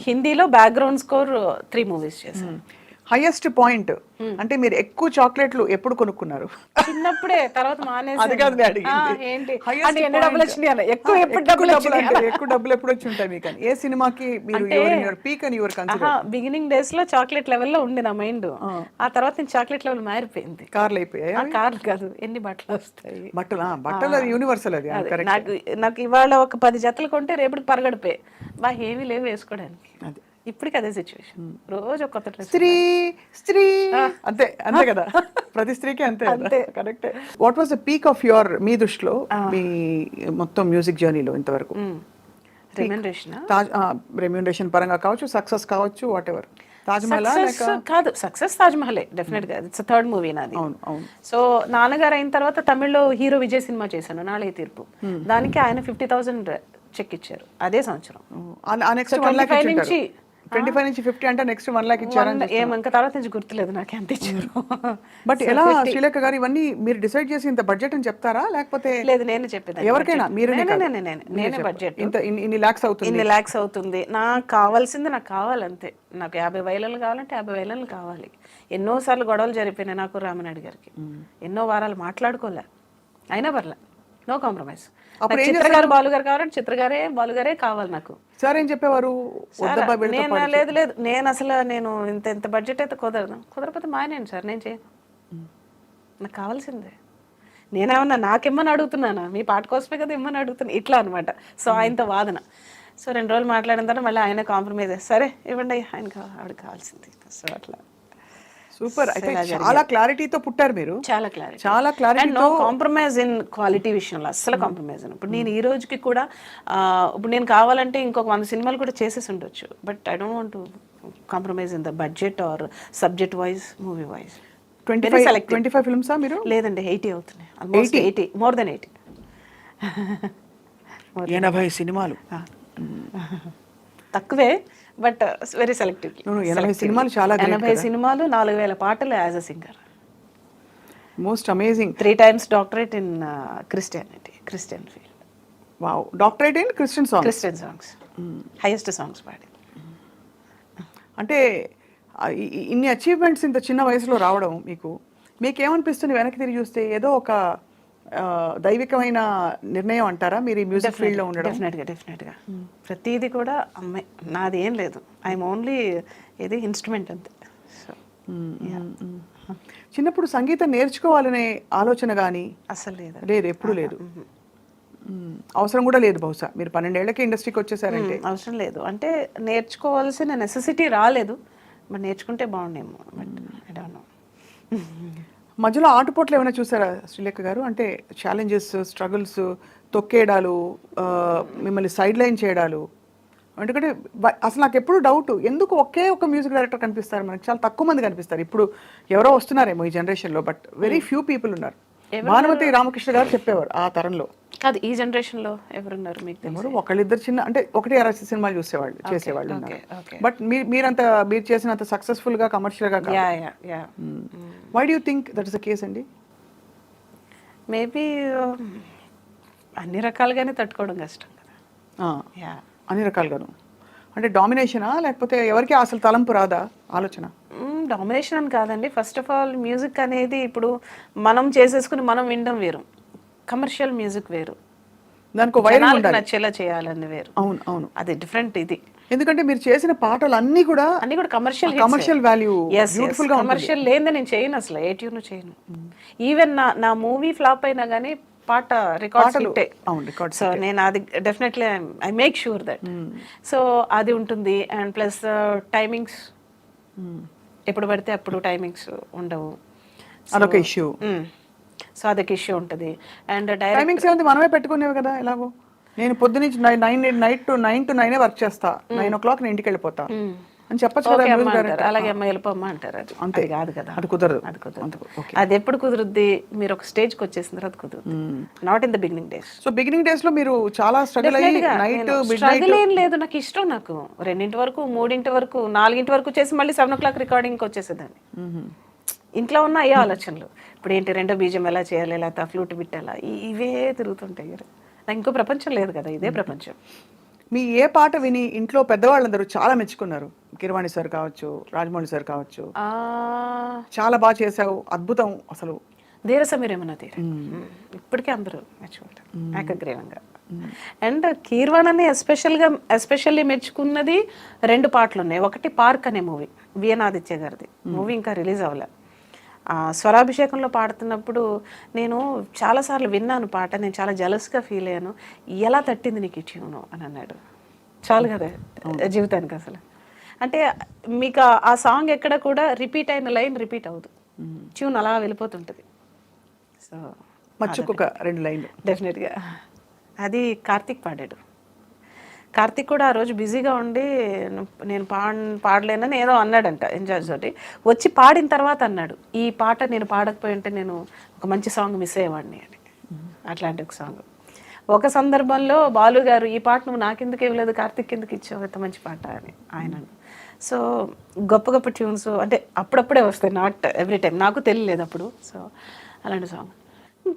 హిందీలో బ్యాక్గ్రౌండ్ స్కోర్ 3 మూవీస్ చేశాను. హైయెస్ట్ పాయింట్ అంటే మీరు ఎక్కువ చాక్లెట్లు ఎప్పుడు కొనుక్కున్నారు? చిన్నప్పుడే, తర్వాత అది కాదు నేను అడిగింది. ఏంటి ఎక్కువ డబ్బులు ఎప్పుడు వచ్చి ఉంటాయి మీకు? ఏ సినిమాకి మీరు పీక్ అని యువర్ కన్సిడర్? బిగినింగ్ డేస్ లో చాక్లెట్ లెవెల్ లో ఉంది నా మైండ్. ఆ తర్వాత నేను చాక్లెట్ లెవెల్ మారిపోయింది. కార్లు అయిపోయాయి? కార్లు కాదు, ఎన్ని బట్టలు వస్తాయి. బట్టలు అది యూనివర్సల్. అది నాకు ఇవాళ ఒక 10 జతలు కొంటే రేపటికి పరగడిపోయి ఏమీ లేవు వేసుకోవడానికి. ఇప్పటికి అదే సిచ్యువేషన్. రోజు కొత్త డ్రెస్. స్త్రీ అంతే అంతే కదా, ప్రతి స్త్రీకి అంతే. కరెక్టే. What was the peak of your, మీ దృష్టిలో మీ మొత్తం మ్యూజిక్ జర్నీలో ఇంతవరకు? రెమ్యూనరేషన్ పరంగా కావచ్చు, సక్సెస్ కావచ్చు, వాట్ ఎవర్. తాజ్ మహల్ కాదు, సక్సెస్ తాజ్ మహలే డెఫినెట్ గా. ఇట్స్ 3rd మూవీ నాది. సో నాన్నగారు అయిన తర్వాత తమిళ్లో హీరో విజయ్ సినిమా చేశాను, నాళే తీర్పు. దానికి ఆయన 50,000 చెక్ ఇచ్చారు అదే సంవత్సరం. 25 నుంచి 50 అంటే నెక్స్ట్ 1 లాక్ ఇచ్చారు. ఇంకా తర్వాత నుంచి గుర్తులేదు నాకు ఎంత ఇచ్చారు. బట్ ఎలా శ్రీలేఖ గారు ఇవన్నీ మీరు డిసైడ్ చేసి ఇంత బడ్జెట్ అని చెప్తారా, లేకపోతే? లేదు, నేను చెప్పేది ఎవరికైనా నేనే బడ్జెట్ ఇన్ని లాక్స్ అవుతుంది, నాకు కావాల్సింది నాకు కావాలంతే. నాకు 50,000 కావాలంటే 50,000 కావాలి. ఎన్నోసార్లు గొడవలు జరిపోయినాయి నాకు రామనాయుడు గారికి, ఎన్నో వారాలు మాట్లాడుకోలే, అయినా పర్లే, నో కాంప్రమైజ్. చిత్రగారు బాలుగారు కావాలంటే చిత్రగారే బాలుగారే కావాలి నాకు. సార్ ఏం చెప్పేవారు? లేదు నేను అసలు నేను ఇంత బడ్జెట్ అయితే కుదరకపోతే మానేయండి సార్, నేను చేయను, నాకు కావాల్సిందే. నేనేమన్నా నాకేమని అడుగుతున్నానా, మీ పాట కోసమే కదా ఇమ్మని అడుగుతున్నా, ఇట్లా అనమాట. సో ఆయనతో వాదన. సో 2 రోజులు మాట్లాడిన తర్వాత మళ్ళీ ఆయన కాంప్రమైజ్, సరే ఇవ్వండి ఆయనకి ఆవిడ కావాల్సింది. సో అట్లా. సూపర్. అయితే చాలా క్లారిటీతో పుట్టారు మీరు. చాలా క్లారిటీ, చాలా clarity. And no compromise in quality విషయంలో అస్సలు కాంప్రమైజ్. ఇప్పుడు నేను ఈ రోజుకి కూడా ఇప్పుడు నేను కావాలంటే ఇంకొక 100 సినిమాలు కూడా చేసేసి ఉండొచ్చు, but I don't want to compromise in the budget or subject wise, movie wise. 25 ఫిల్మ్సా మీరు? లేదండి, 80 అవుతున్నాయి, ఆల్మోస్ట్ 80, మోర్ దెన్ 80. 80 సినిమాలు తక్కువే, బట్ వెరీ సెలెక్టివ్. 80 సినిమాలు చాలా 80 సినిమాలు, 4000 పాటలు as a singer. Most amazing. 3 times doctorate in Christianity, Christian field. Wow, doctorate in Christian songs. Christian songs, highest songs పాడి. అంటే ఇన్ని అచీవ్మెంట్స్ ఇంత చిన్న వయసులో రావడం మీకేమనిపిస్తుంది వెనక్కి తిరిగి చూస్తే? ఏదో ఒక దైవికమైన నిర్ణయం అంటారా మీరు ఈ మ్యూజిక్ ఫీల్డ్లో ఉండడం? డెఫినెట్గా ప్రతిదీ కూడా అమ్మాయి, నాది ఏం లేదు, ఐఎమ్ ఓన్లీ ఇది ఇన్స్ట్రుమెంట్ అంతే. సో చిన్నప్పుడు సంగీతం నేర్చుకోవాలనే ఆలోచన కానీ అసలు లేదు, ఎప్పుడు లేదు, అవసరం కూడా లేదు. బహుశా మీరు 12 ఏళ్లకి ఇండస్ట్రీకి వచ్చేసారంటే అవసరం లేదు, అంటే నేర్చుకోవాల్సిన నెసెసిటీ రాలేదు, బట్ నేర్చుకుంటే బాగుండేమో, బట్ ఐ డోంట్ నో. మధ్యలో ఆటుపోట్లు ఏమైనా చూసారా శ్రీలేఖ గారు? అంటే ఛాలెంజెస్, స్ట్రగుల్స్, తొక్కేయడాలు, మిమ్మల్ని సైడ్ లైన్ చేయడాలు? ఎందుకంటే అసలు నాకు ఎప్పుడు డౌట్, ఎందుకు ఒకే ఒక మ్యూజిక్ డైరెక్టర్ కనిపిస్తారు మనకి? చాలా తక్కువ మంది కనిపిస్తారు. ఇప్పుడు ఎవరో వస్తున్నారేమో ఈ జనరేషన్లో, బట్ వెరీ ఫ్యూ పీపుల్ ఉన్నారు. భానుమతి రామకృష్ణ గారు చెప్పేవారు ఆ తరంలో. కాదు, ఈ జనరేషన్లో ఎవరున్నారు మీకు తెలియదు? ఒకళ్ళిద్దరు చిన్న, అంటే 1-2 సినిమాలు చేసేవాళ్ళు ఉన్నారు. బట్ మీరు చేసినంత సక్సెస్ఫుల్ గా, కమర్షియల్ గా. Why do you think that is the case అండి? మేబీ అన్ని రకాలుగానే తట్టుకోవడం కష్టం కదా. అన్ని రకాలుగాను అంటే డామినేషనా, లేకపోతే ఎవరికి అసలు తలంపు రాదా ఆలోచన? డామినేషన్ అని కాదండి. ఫస్ట్ ఆఫ్ ఆల్ మ్యూజిక్ అనేది ఇప్పుడు మనం చేసేసుకుని మనం వినడం వేరు, కమర్షియల్ మ్యూజిక్ వేరు, దానికి నచ్చేలా చేయాలని వేరు. అవును, అది డిఫరెంట్. ఇది ఎందుకంటే మీరు చేసిన పాటలు అన్నీ కూడా కమర్షియల్ వాల్యూ, బ్యూటిఫుల్ గా. కమర్షియల్ లేదని నేను చేయను, అసలు ఏ ట్యూన్ చేయను. ఈవెన్ నా మూవీ ఫ్లాప్ అయినా కానీ పాట రికార్డ్స్, సో నేను అది definitely I make sure that. So అది ఉంటుంది. అండ్ ప్లస్ టైమింగ్స్, ఎప్పుడు పడితే అప్పుడు టైమింగ్స్ ఉండవు, అదొక ఇష్యూ. సో అదొక ఇష్యూ ఉంటుంది. అండ్ టైమింగ్స్ ఏముంది, మనమే పెట్టుకునేవి కదా. ఎలాగో నేను పొద్దునుంచి 9 to 9 వర్క్ చేస్తా, 9 o'clock నేను ఇంటికి వెళ్ళిపోతా అని చెప్పచ్చు కదా. అలాగే అమ్మ వెళ్ళిపోమ్మా అంటారు, అది అంతే కాదు కదా, అది కుదరదు. అది ఎప్పుడు కుదురుద్ది? మీరు ఒక స్టేజ్కి వచ్చేసిన తర్వాత కుదురుద్ది, not in the beginning days. So beginning days లో మీరు చాలా స్ట్రగుల్ అయ్యి, స్ట్రగుల్ ఏం లేదు, నాకు ఇష్టం. నాకు 2 వరకు, 3 వరకు, 4 వరకు చేసి మళ్ళీ 7 o'clock రికార్డింగ్కి వచ్చేసేదాన్ని. ఇంట్లో ఉన్న అయ్యే ఆలోచనలు, ఇప్పుడు ఏంటి రెండో బీజం ఎలా చేయాలి, లేకపోతే ఫ్లూట్ బిట్టాలా, ఇవే తిరుగుతుంటాయి. నాకు ఇంకో ప్రపంచం లేదు కదా, ఇదే ప్రపంచం. మీ ఏ పాట విని ఇంట్లో పెద్దవాళ్ళందరూ చాలా మెచ్చుకున్నారు? కిరవాణి సార్ కావచ్చు, రాజమౌళి సార్ కావచ్చు, చాలా బాగా చేసావు, అద్భుతం అసలు. ధీరసమీర్ ఏమన్నా ఇప్పటికే అందరూ మెచ్చుకుంటారు ఏకగ్రీవంగా. అండ్ కీర్వాణని ఎస్పెషల్లీ మెచ్చుకున్నది 2 పాటలు ఉన్నాయి. ఒకటి పార్క్ అనే మూవీ, విఎన్ ఆదిత్య గారిది మూవీ, ఇంకా రిలీజ్ అవ్వలే. స్వరాభిషేకంలో పాడుతున్నప్పుడు నేను చాలాసార్లు విన్నాను పాట, నేను చాలా జలస్గా ఫీల్ అయ్యాను. ఎలా తట్టింది నీకు ఈ ట్యూను అని అన్నాడు. చాలు కదా జీవితానికి అసలు. అంటే మీకు ఆ సాంగ్ ఎక్కడ కూడా రిపీట్ అయిన లైన్ రిపీట్ అవ్వదు, ట్యూన్ అలా వెళ్ళిపోతుంటుంది. సో మర్చిపోక 2 లైన్లు డెఫినెట్గా. అది కార్తీక్ పాడాడు. కార్తీక్ కూడా ఆ రోజు బిజీగా ఉండి నేను పాడలేనని ఏదో అన్నాడంట ఇన్ఛార్జ్ తోటి. వచ్చి పాడిన తర్వాత అన్నాడు, ఈ పాట నేను పాడకపోయి ఉంటే నేను ఒక మంచి సాంగ్ మిస్ అయ్యేవాడిని అని. అట్లాంటి ఒక సాంగ్. ఒక సందర్భంలో బాలు గారు, ఈ పాట నువ్వు నాకెందుకు ఇవ్వలేదు, కార్తీక్ ఎందుకు ఇచ్చావు, ఎంత మంచి పాట అని ఆయన. సో గొప్ప గొప్ప ట్యూన్స్ అంటే అప్పుడప్పుడే వస్తాయి, నాట్ ఎవ్రీ టైం. నాకు తెలియలేదు అప్పుడు. సో అలాంటి సాంగ్.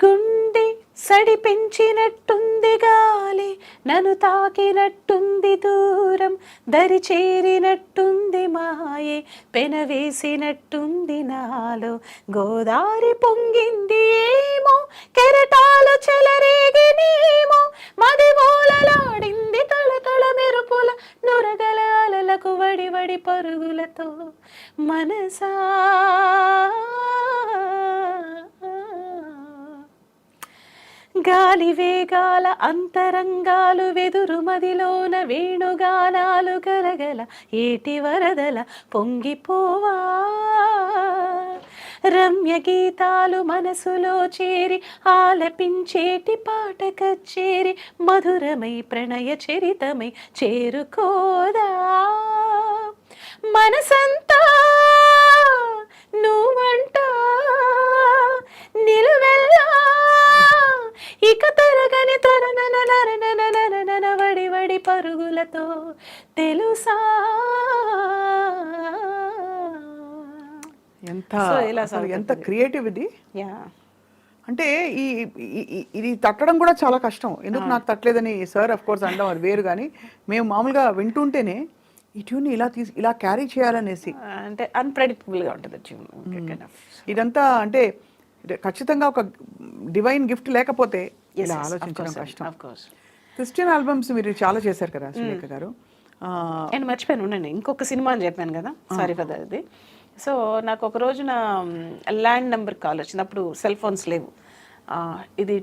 గుండె సడి పెంచినట్టుంది గాలి, నన్ను తాకినట్టుంది దూరం, దరి చేరినట్టుంది మాయే, పెనవేసినట్టుంది నాలో, గోదారి పొంగింది ఏమో, కెరటాలు చెలరేగినేమో, మది మూలలాడింది తళతళ మెరుపుల నురగల అలలకు వడి వడి పరుగులతో మనసా God గాలి వేగాల అంతరంగాలు వెదురు మదిలోన వేణుగానాలు గలగల ఏటి వరదల పొంగిపోవా రమ్య గీతాలు మనసులో చేరి ఆలపించేటి పాట కచ్చేరి మధురమై ప్రణయ చరితమై చేరుకోదా మనసంతా నువ్వంట నిలువెల్లా ఇక తరగని తరనన వడి వడి పరుగులతో తెలుసా ఎంత So, ఇలా అసలు ఎంత సాగుతుంది. క్రియేటివ్ ఇది. యా అంటే ఇది తట్టడం కూడా చాలా కష్టం. ఎందుకు నాకు తట్టలేదని సార్ అఫ్ కోర్స్ అనడం అది వేరు, కానీ మేము మామూలుగా వింటుంటేనే ఈ ట్యూన్ ఇలా క్యారీ చేయాలనేసి అంటే అన్ప్రెడిక్టబుల్గా ఉంటుంది ట్యూన్. ఇదంతా అంటే ఖచ్చితంగా ఒక డివైన్ గిఫ్ట్ లేకపోతే ఇలా ఆలోచించడం కష్టం. క్రిస్టియన్ ఆల్బమ్స్ మీరు చాలా చేశారు కదా సులేఖ గారు. నేను మర్చిపోయాను ఉండండి, ఇంకొక సినిమా అని చెప్పాను కదా, సారీ ఫర్ అది. సో నాకు ఒక రోజున ల్యాండ్ నెంబర్ కాల్ వచ్చింది. అప్పుడు సెల్ ఫోన్స్ లేవు. ఇది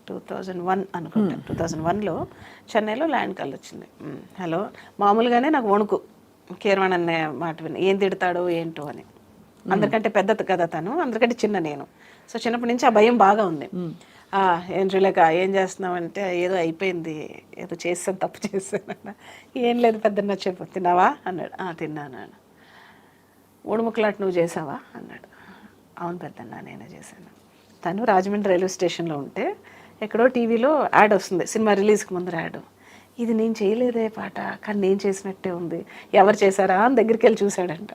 2001 అనుకుంటా. 2001లో చెన్నైలో ల్యాండ్ కాల్ వచ్చింది. హలో, మామూలుగానే నాకు వణుకు, కీరవాణి అనే మాట విని ఏం తిడతాడో ఏంటో అని. అందరికంటే పెద్ద కదా తను, అందరికంటే చిన్న నేను. సో చిన్నప్పటి నుంచి ఆ భయం బాగా ఉంది. ఏం చూలేక ఏం చేస్తున్నావు అంటే ఏదో అయిపోయింది, ఏదో చేస్తాను, తప్పు చేస్తాను. ఏం లేదు పెద్దన్న చెప్పు, తిన్నావా అన్నాడు. తిన్నాను. ఊడుముక్కలాట నువ్వు చేసావా అన్నాడు. అవును పెద్దన్న నేనే చేశాను. తను రాజమండ్రి రైల్వే స్టేషన్లో ఉంటే ఎక్కడో టీవీలో యాడ్ వస్తుంది, సినిమా రిలీజ్కి ముందర యాడ్. ఇది నేను చేయలేదే పాట, కానీ నేను చేసినట్టే ఉంది, ఎవరు చేశారా అని దగ్గరికి వెళ్ళి చూశాడంట.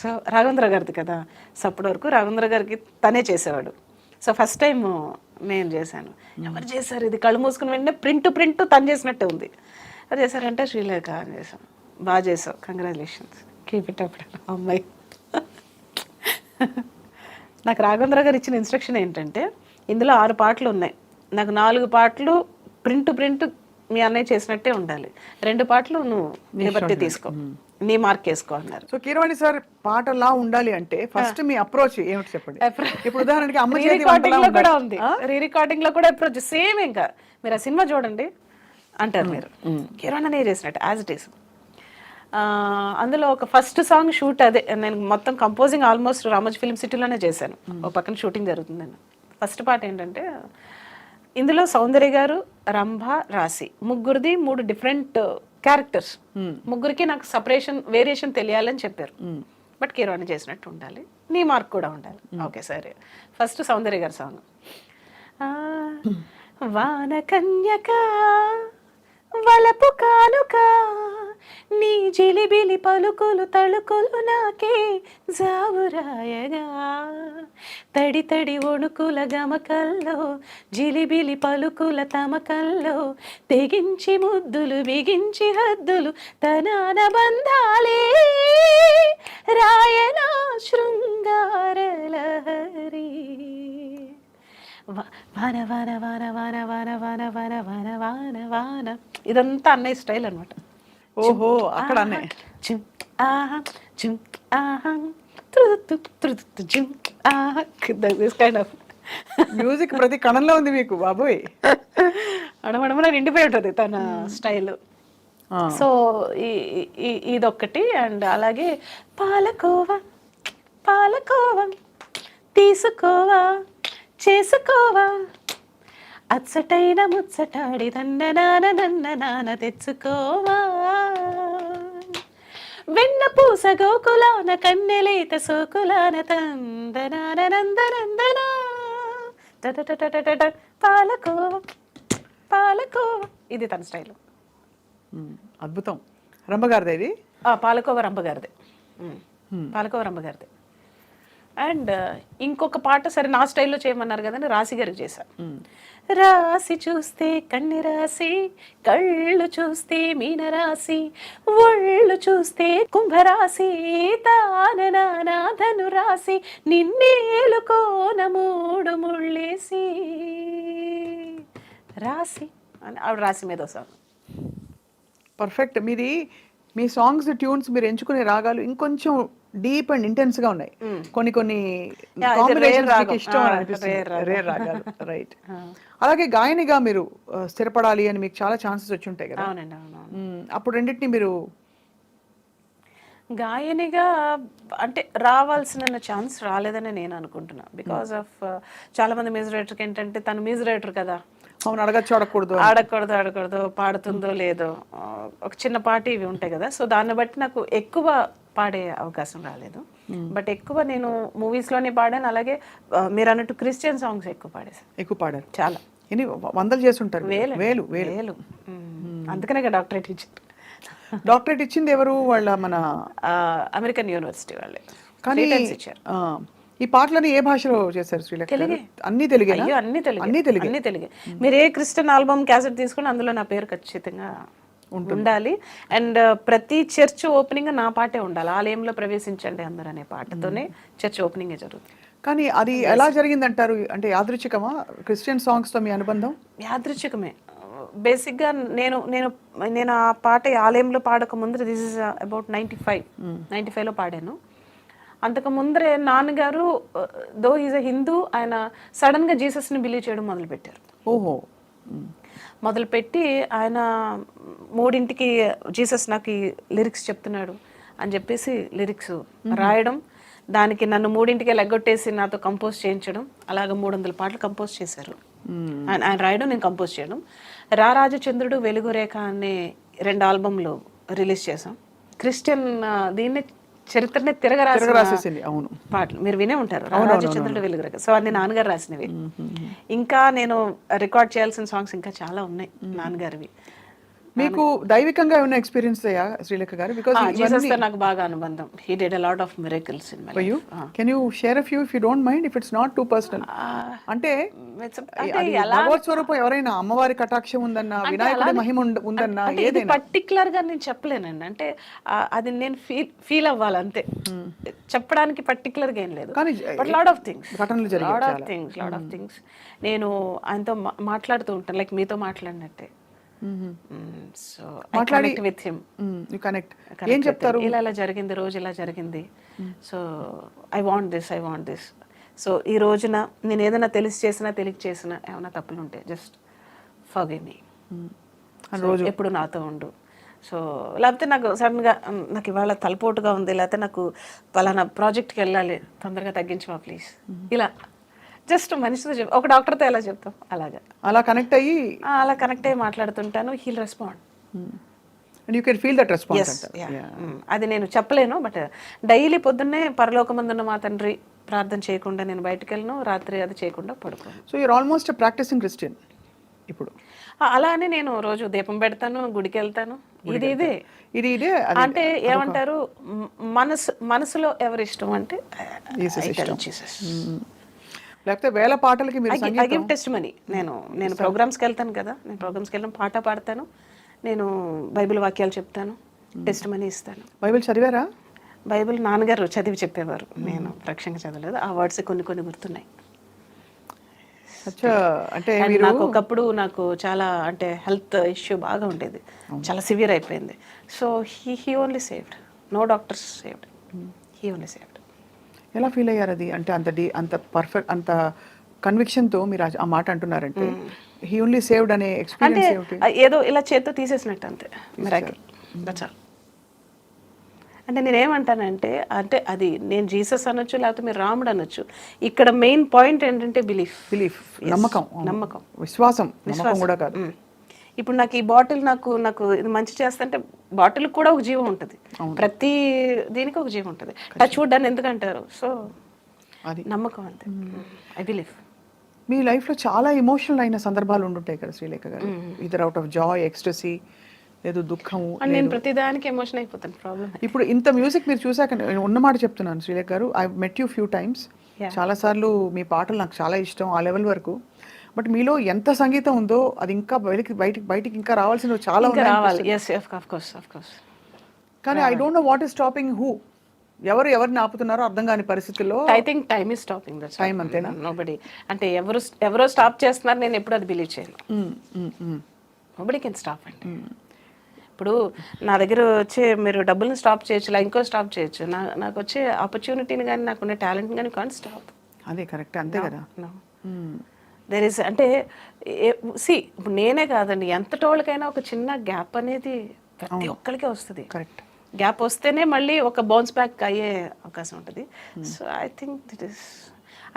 సో రాఘవేంద్ర గారిది కదా. సో అప్పటి వరకు రాఘవేంద్ర గారికి తనే చేసేవాడు. సో ఫస్ట్ టైం నేను చేశాను. ఎవరు చేశారు ఇది, కళ్ళు మూసుకుని వెంటనే ప్రింట్ తను చేసినట్టే ఉంది. అది చేశారంటే శ్రీలేఖ అని చేశాం. బాగా చేసావు, కంగ్రాచులేషన్స్, కీప్ ఇట్ అప్ అమ్మాయి. నాకు రాఘవేంద్ర గారు ఇచ్చిన ఇన్స్ట్రక్షన్ ఏంటంటే, ఇందులో 6 పాటలు ఉన్నాయి, నాకు 4 పాటలు ప్రింట్ మీ అన్నయ్య చేసినట్టే ఉండాలి, 2 పాటలు నువ్వు లిబర్టీ తీసుకో, నీ మార్క్ వేసుకో అన్నారు. సో కీరవాణి సార్ పాటలా ఉండాలి అంటే ఫస్ట్ మీ అప్రోచ్ ఏమిటి చెప్పండి. ఇప్పుడు ఉదాహరణకి అమ్మ చేతి రికార్డింగ్ లో వంటలా కూడా ఉండాలి. ఉంది, రీ రికార్డింగ్ లో కూడా అప్రోచ్ సేమ్. ఇంకా మీరు ఆ సినిమా చూడండి అంటారు మీరు, కీరవాణి అనే చేసినట్టు యాజ్ ఇట్ ఈస్. అందులో ఒక ఫస్ట్ సాంగ్ షూట్ అదే, నేను మొత్తం కంపోజింగ్ ఆల్మోస్ట్ రామోజీ ఫిల్మ్ సిటీలోనే చేశాను. ఒక పక్కన షూటింగ్ జరుగుతుందని. ఫస్ట్ పాట ఏంటంటే, ఇందులో సౌందర్య గారు, రంభ, రాశి ముగ్గురిది 3 డిఫరెంట్ క్యారెక్టర్స్. ముగ్గురికి నాకు వేరియేషన్ తెలియాలని చెప్పారు. బట్ కీరవాణి చేసినట్టు ఉండాలి, నీ మార్క్ కూడా ఉండాలి. ఓకే సరే. ఫస్ట్ సౌందర్య గారి సాంగ్. వాన కన్యక వలపు కానుక నీ జిలిబిలి పలుకులు తళుకులు నాకే జావురాయగా తడి తడి వణుకుల గమకల్లో జిలిబిలి పలుకుల తమకల్లో తెగించి ముద్దులు బిగించి హద్దులు తనాన బంధాలే రాయన శృంగారలహరి. వాన వాన వాన వాన వాన వాన వాన వాన వాన వాన. ఇదంతా అన్నయ్య స్టైల్ అనమాట. ఓహో, అక్కడ అన్నయ్య మ్యూజిక్ ప్రతి కణంలో ఉంది మీకు బాబోయ్. అడమడమన నిండిపోయి ఉంటుంది తన స్టైల్. సో ఇదొక్కటి. అండ్ అలాగే పాలకోవా పాలకోవా తీసుకోవా చేసుకోవా అచ్చటైన ముచ్చటాడి నన్న తెచ్చుకోవా వెన్న పూస గోకులాన కన్నెలేత సోకులాన తందనానందనందన పాలకోవా పాలకోవా. ఇది తన స్టైల్. అద్భుతం. రంభగారిది ఇది. పాలకోవ రంభగారిదే. పాలకోవ రంభగారిదే. అండ్ ఇంకొక పాట సరే నా స్టైల్లో చేయమన్నారు కదండి, రాశి గారికి చేశా. రాసి చూస్తే కన్ని రాసి, కళ్ళు చూస్తే మీన రాసి, ఒళ్ళు చూస్తే కుంభరాశి, తాననాధను రాసి, నిన్నేలుకోన 3 ముళ్ళేసి రాసి అని ఆవిడ రాసి మీద సాంగ్. పర్ఫెక్ట్. మీ సాంగ్స్ ట్యూన్స్ మీరు ఎంచుకునే రాగాలు ఇంకొంచెం డీప్ అండ్ ఇంటెన్స్ గా ఉన్నాయి. కొన్ని కొన్ని ఇది కాంబినేషన్స్ rare రాగం. మీకు ఇష్టం అని అనిపిస్తుంది. rare రాగం. రేర్ రాగాలు, రైట్. అలాగే గాయనిగా మీరు స్థిరపడాలి అని మీకు చాలా ఛాన్సెస్ వచ్చి ఉంటాయి కదా. అవునండి, అవునవును. అప్పుడు రెండింటిని మీరు గాయనిగా అంటే రావాల్సిన ఛాన్స్ రాలేదని నేను అనుకుంటున్నా. బికాస్ ఆఫ్ చాలా మంది మ్యూజిక్ డైరెక్టర్కి ఏంటంటే తను మ్యూజిక్ డైరెక్టర్ కదా, అవును అడగచ్చు అడగకూడదు ఆడకూడదు పాడుతుందో లేదో, ఒక చిన్న పాట ఇవి ఉంటాయి కదా. సో దాన్ని బట్టి నాకు ఎక్కువ పాడే అవకాశం రాలేదు. బట్ ఎక్కువ నేను మూవీస్లోనే పాడాను. అలాగే మీరు అన్నట్టు క్రిస్టియన్ సాంగ్స్ ఎక్కువ పాడేసాను. ఎక్కువ పాడారు. చాలా ఎన్ని వందలు చేస్తుంటారు. వేలు వేలు వేలు. అందుకనే డాక్టరేట్ ఇచ్చారు. డాక్టరేట్ ఇచ్చింది ఎవరు? వాళ్ళ మన అమెరికన్ యూనివర్సిటీ వాళ్ళే. కానీ 3 times ఇచ్చారు. ఈ పాటలని ఏ భాషలో చేశారు శ్రీలేఖ? తెలుగే. అన్ని తెలుగే. అయ్యో అన్ని తెలుగే. అన్ని తెలుగే. అన్ని తెలుగే. మీరు ఏ క్రిస్టియన్ ఆల్బమ్ క్యాసెట్ తీసుకుని అందులో నా పేరు ఖచ్చితంగా ఉండాలి. అండ్ ప్రతి చర్చ్ ఓపెనింగ్ నా పాటే ఉండాలి. ఆలయంలో ప్రవేశించండి అందరూ అనే పాటతోనే చర్చ్ ఓపెనింగ్ జరుగుతుంది. కానీ అది ఎలా జరిగిందంటారు? అంటే యాదృచ్ఛికమా క్రిస్టియన్ సాంగ్స్ తో మీ అనుబంధం? యాదృచ్ఛికమే. బేసిక్గా నేను నేను నేను ఆ పాట ఆలయంలో పాడక ముందర, దిస్ ఇస్ అబౌట్ 95లో పాడాను. అంతకు ముందరే నాన్నగారు దో ఈజ్ అ హిందూ, ఆయన సడన్గా జీసస్ని బిలీవ్ చేయడం మొదలుపెట్టారు. ఓహో. మొదలుపెట్టి ఆయన 3ంటికి జీసస్ నాకు ఈ లిరిక్స్ చెప్తున్నాడు అని చెప్పేసి లిరిక్స్ రాయడం, దానికి నన్ను 3ంటికే లెగ్గొట్టేసి నాతో కంపోజ్ చేయించడం, అలాగ 300 పాటలు కంపోజ్ చేశారు. ఆయన రాయడం, నేను కంపోజ్ చేయడం. రారాజచంద్రుడు, వెలుగురేఖ అనే 2 ఆల్బమ్లు రిలీజ్ చేసాం. క్రిస్టియన్ దీన్ని చరిత్రనే తిరగరాసేసింది. అవును, పాటలు మీరు వినే ఉంటారు, రారాజచంద్రుడు, వెలుగురేఖ. సో అన్ని నాన్నగారు రాసినవి. ఇంకా నేను రికార్డ్ చేయాల్సిన సాంగ్స్ ఇంకా చాలా ఉన్నాయి నాన్నగారివి. మీకు దైవికంగా ఏమైనా ఎక్స్పీరియన్స్ అయ్యా శ్రీలేఖ గారు? బికాజ్ జీసస్ తో నాకు బాగా అనుబంధం. He did a lot of miracles in my life. Can you share a few if you don't mind, if it's not too personal? అంటే భగవత్ స్వరూపం ఎవరైనా, అమ్మవారి కటాక్షం ఉందన్నా, వినాయకుడి మహిమ ఉందన్నా, ఏదైనా పర్టికులర్ గా నేను చెప్పలేనండి. అంటే అది నేను ఫీల్ అవ్వాలి అంతే. చెప్పడానికి పర్టికులర్ గా ఏం లేదు. బట్ లాట్ ఆఫ్ థింగ్స్ నేను ఆయనతో మాట్లాడుతూ ఉంటాను, లైక్ మీతో మాట్లాడినట్టే. సో మాట్లాడి విత్ హిమ్, యు కనెక్ట్. ఏం చెప్తారు? ఇలా జరిగింది, రోజు ఇలా జరిగింది, so I want this. So ఈ రోజున నేను ఏదైనా తెలిసి చేసినా ఏమైనా తప్పులు ఉంటే జస్ట్ ఫర్గివ్ మీ, ఎప్పుడు నాతో ఉండు. సో లేకపోతే నాకు సడన్గా నాకు ఇవాళ తలపోటుగా ఉంది, లేకపోతే నాకు పలానా ప్రాజెక్ట్కి వెళ్ళాలి, తొందరగా తగ్గించమా ప్లీజ్, ఇలా జస్ట్ మనిషితో ఒక డాక్టర్తో ఎలా చెప్తాం అలా కనెక్ట్ అయ్యి మాట్లాడుతుంటాను. He'll respond. You can feel that response. అది నేను చెప్పలేను, బట్ డైలీ పొద్దున్నే పరలోకమందున్న మా తండ్రి ప్రార్థన చేయకుండా నేను బయటకు వెళ్ళను, రాత్రి అది చేయకుండా పడుకోను. So you're almost practising Christian ఇప్పుడు. అలానే నేను రోజు దీపం పెడతాను, గుడికి వెళ్తాను. ఇదే అంటే ఏమంటారు, మనసులో ఎవరి ఇష్టం అంటే జీసస్. లేకపోతే వేల పాటలకి మీరు ఐ గివ్ టెస్టిమనీ. నేను ప్రోగ్రామ్స్కి వెళ్తాను కదా, నేను ప్రోగ్రామ్స్కి వెళ్ళడం పాట పాడతాను, నేను బైబిల్ వాక్యాలు చెప్తాను, టెస్టిమనీ ఇస్తాను. బైబిల్ చదివారా? బైబిల్ నాన్నగారు చదివి చెప్పేవారు, నేను ప్రత్యక్షంగా చదవలేదు. ఆ వర్డ్స్ కొన్ని గుర్తున్నాయి. అంటే నాకు ఒకప్పుడు నాకు చాలా అంటే హెల్త్ ఇష్యూ బాగా ఉండేది, చాలా సివియర్ అయిపోయింది. So he only saved, no doctors saved, he only saved. ఎలా ఫీల్ అయ్యారు అది? అంటే అంత పర్ఫెక్ట్, అంత కన్విక్షన్తో మీరు ఆ మాట అంటున్నారంటే హీ ఓన్లీ సేవ్డ్ అనే ఎక్స్పీరియన్స్ ఏమిటి? ఏదో ఇలా చేత్తో తీసేసినట్టు అంతే, మిరాకిల్, దట్స్ ఆల్. అంటే నేనేమంటానంటే, అంటే అది నేను జీసస్ అనొచ్చు, లేకపోతే మీరు రాముడు అనొచ్చు, ఇక్కడ మెయిన్ పాయింట్ ఏంటంటే బిలీఫ్, నమ్మకం, విశ్వాసం కూడా కాదు. ఇప్పుడు నాకు ఈ బాటిల్ నాకు ఇది మంచి చేస్తుంటే బాటిల్ కూడా ఒక జీవం ఉంటుంది, ప్రతి దీనికి ఒక జీవం ఉంటుంది. టచ్ వుడ్ అని ఎందుకంటారు? సో అది నమ్మకం అంతే, ఐ బిలీవ్. మీ లైఫ్లో చాలా ఎమోషనల్ అయిన సందర్భాలు ఉండుంటాయి కదా శ్రీలేఖ గారు, either out of Joy, ecstasy, లేదు దుఃఖము. నేను ప్రతిదానికి ఎమోషన్ అయిపోతాను. ప్రాబ్లం ఇప్పుడు ఇంత మ్యూజిక్ మీరు చూసాక ఉన్నమాట చెప్తున్నాను శ్రీలేఖ గారు, I met you few times, చాలాసార్లు మీ పాటలు నాకు చాలా ఇష్టం, ఆ లెవెల్ వరకు. బట్ మీలో ఎంత సంగీతం ఉందో అది ఇంకా బయటికి ఇంకా రావాల్సిన చాలా ఉన్నాయి. కానీ I don't know what is stopping who, ఎవరిని ఆపుతున్నారో అర్థం కాని పరిస్థితుల్లో. I think time is stopping. Time అంతేనా? నోబడీ, అంటే ఎవరో స్టాప్ చేస్తున్నారు, నేను ఎప్పుడు అది బిలీవ్ చేయను. నోబడీ కెన్ స్టాప్ అండి. ఇప్పుడు నా దగ్గర వచ్చే మీరు డబ్బుల్ని స్టాప్ చేయొచ్చు, ఇలా ఇంకో స్టాప్ చేయొచ్చు. నాకు వచ్చే ఆపర్చునిటీని కానీ నాకున్న టాలెంట్ కానీ కాన్ స్టాప్. అదే కరెక్ట్, అంతే కదా. దేర్ ఇస్ అంటే ఇప్పుడు నేనే కాదండి, ఎంతటోళ్ళకైనా ఒక చిన్న గ్యాప్ అనేది ప్రతి ఒక్కరికి వస్తుంది. కరెక్ట్. గ్యాప్ వస్తేనే మళ్ళీ ఒక బౌన్స్ బ్యాక్ అయ్యే అవకాశం ఉంటుంది. So I think that is,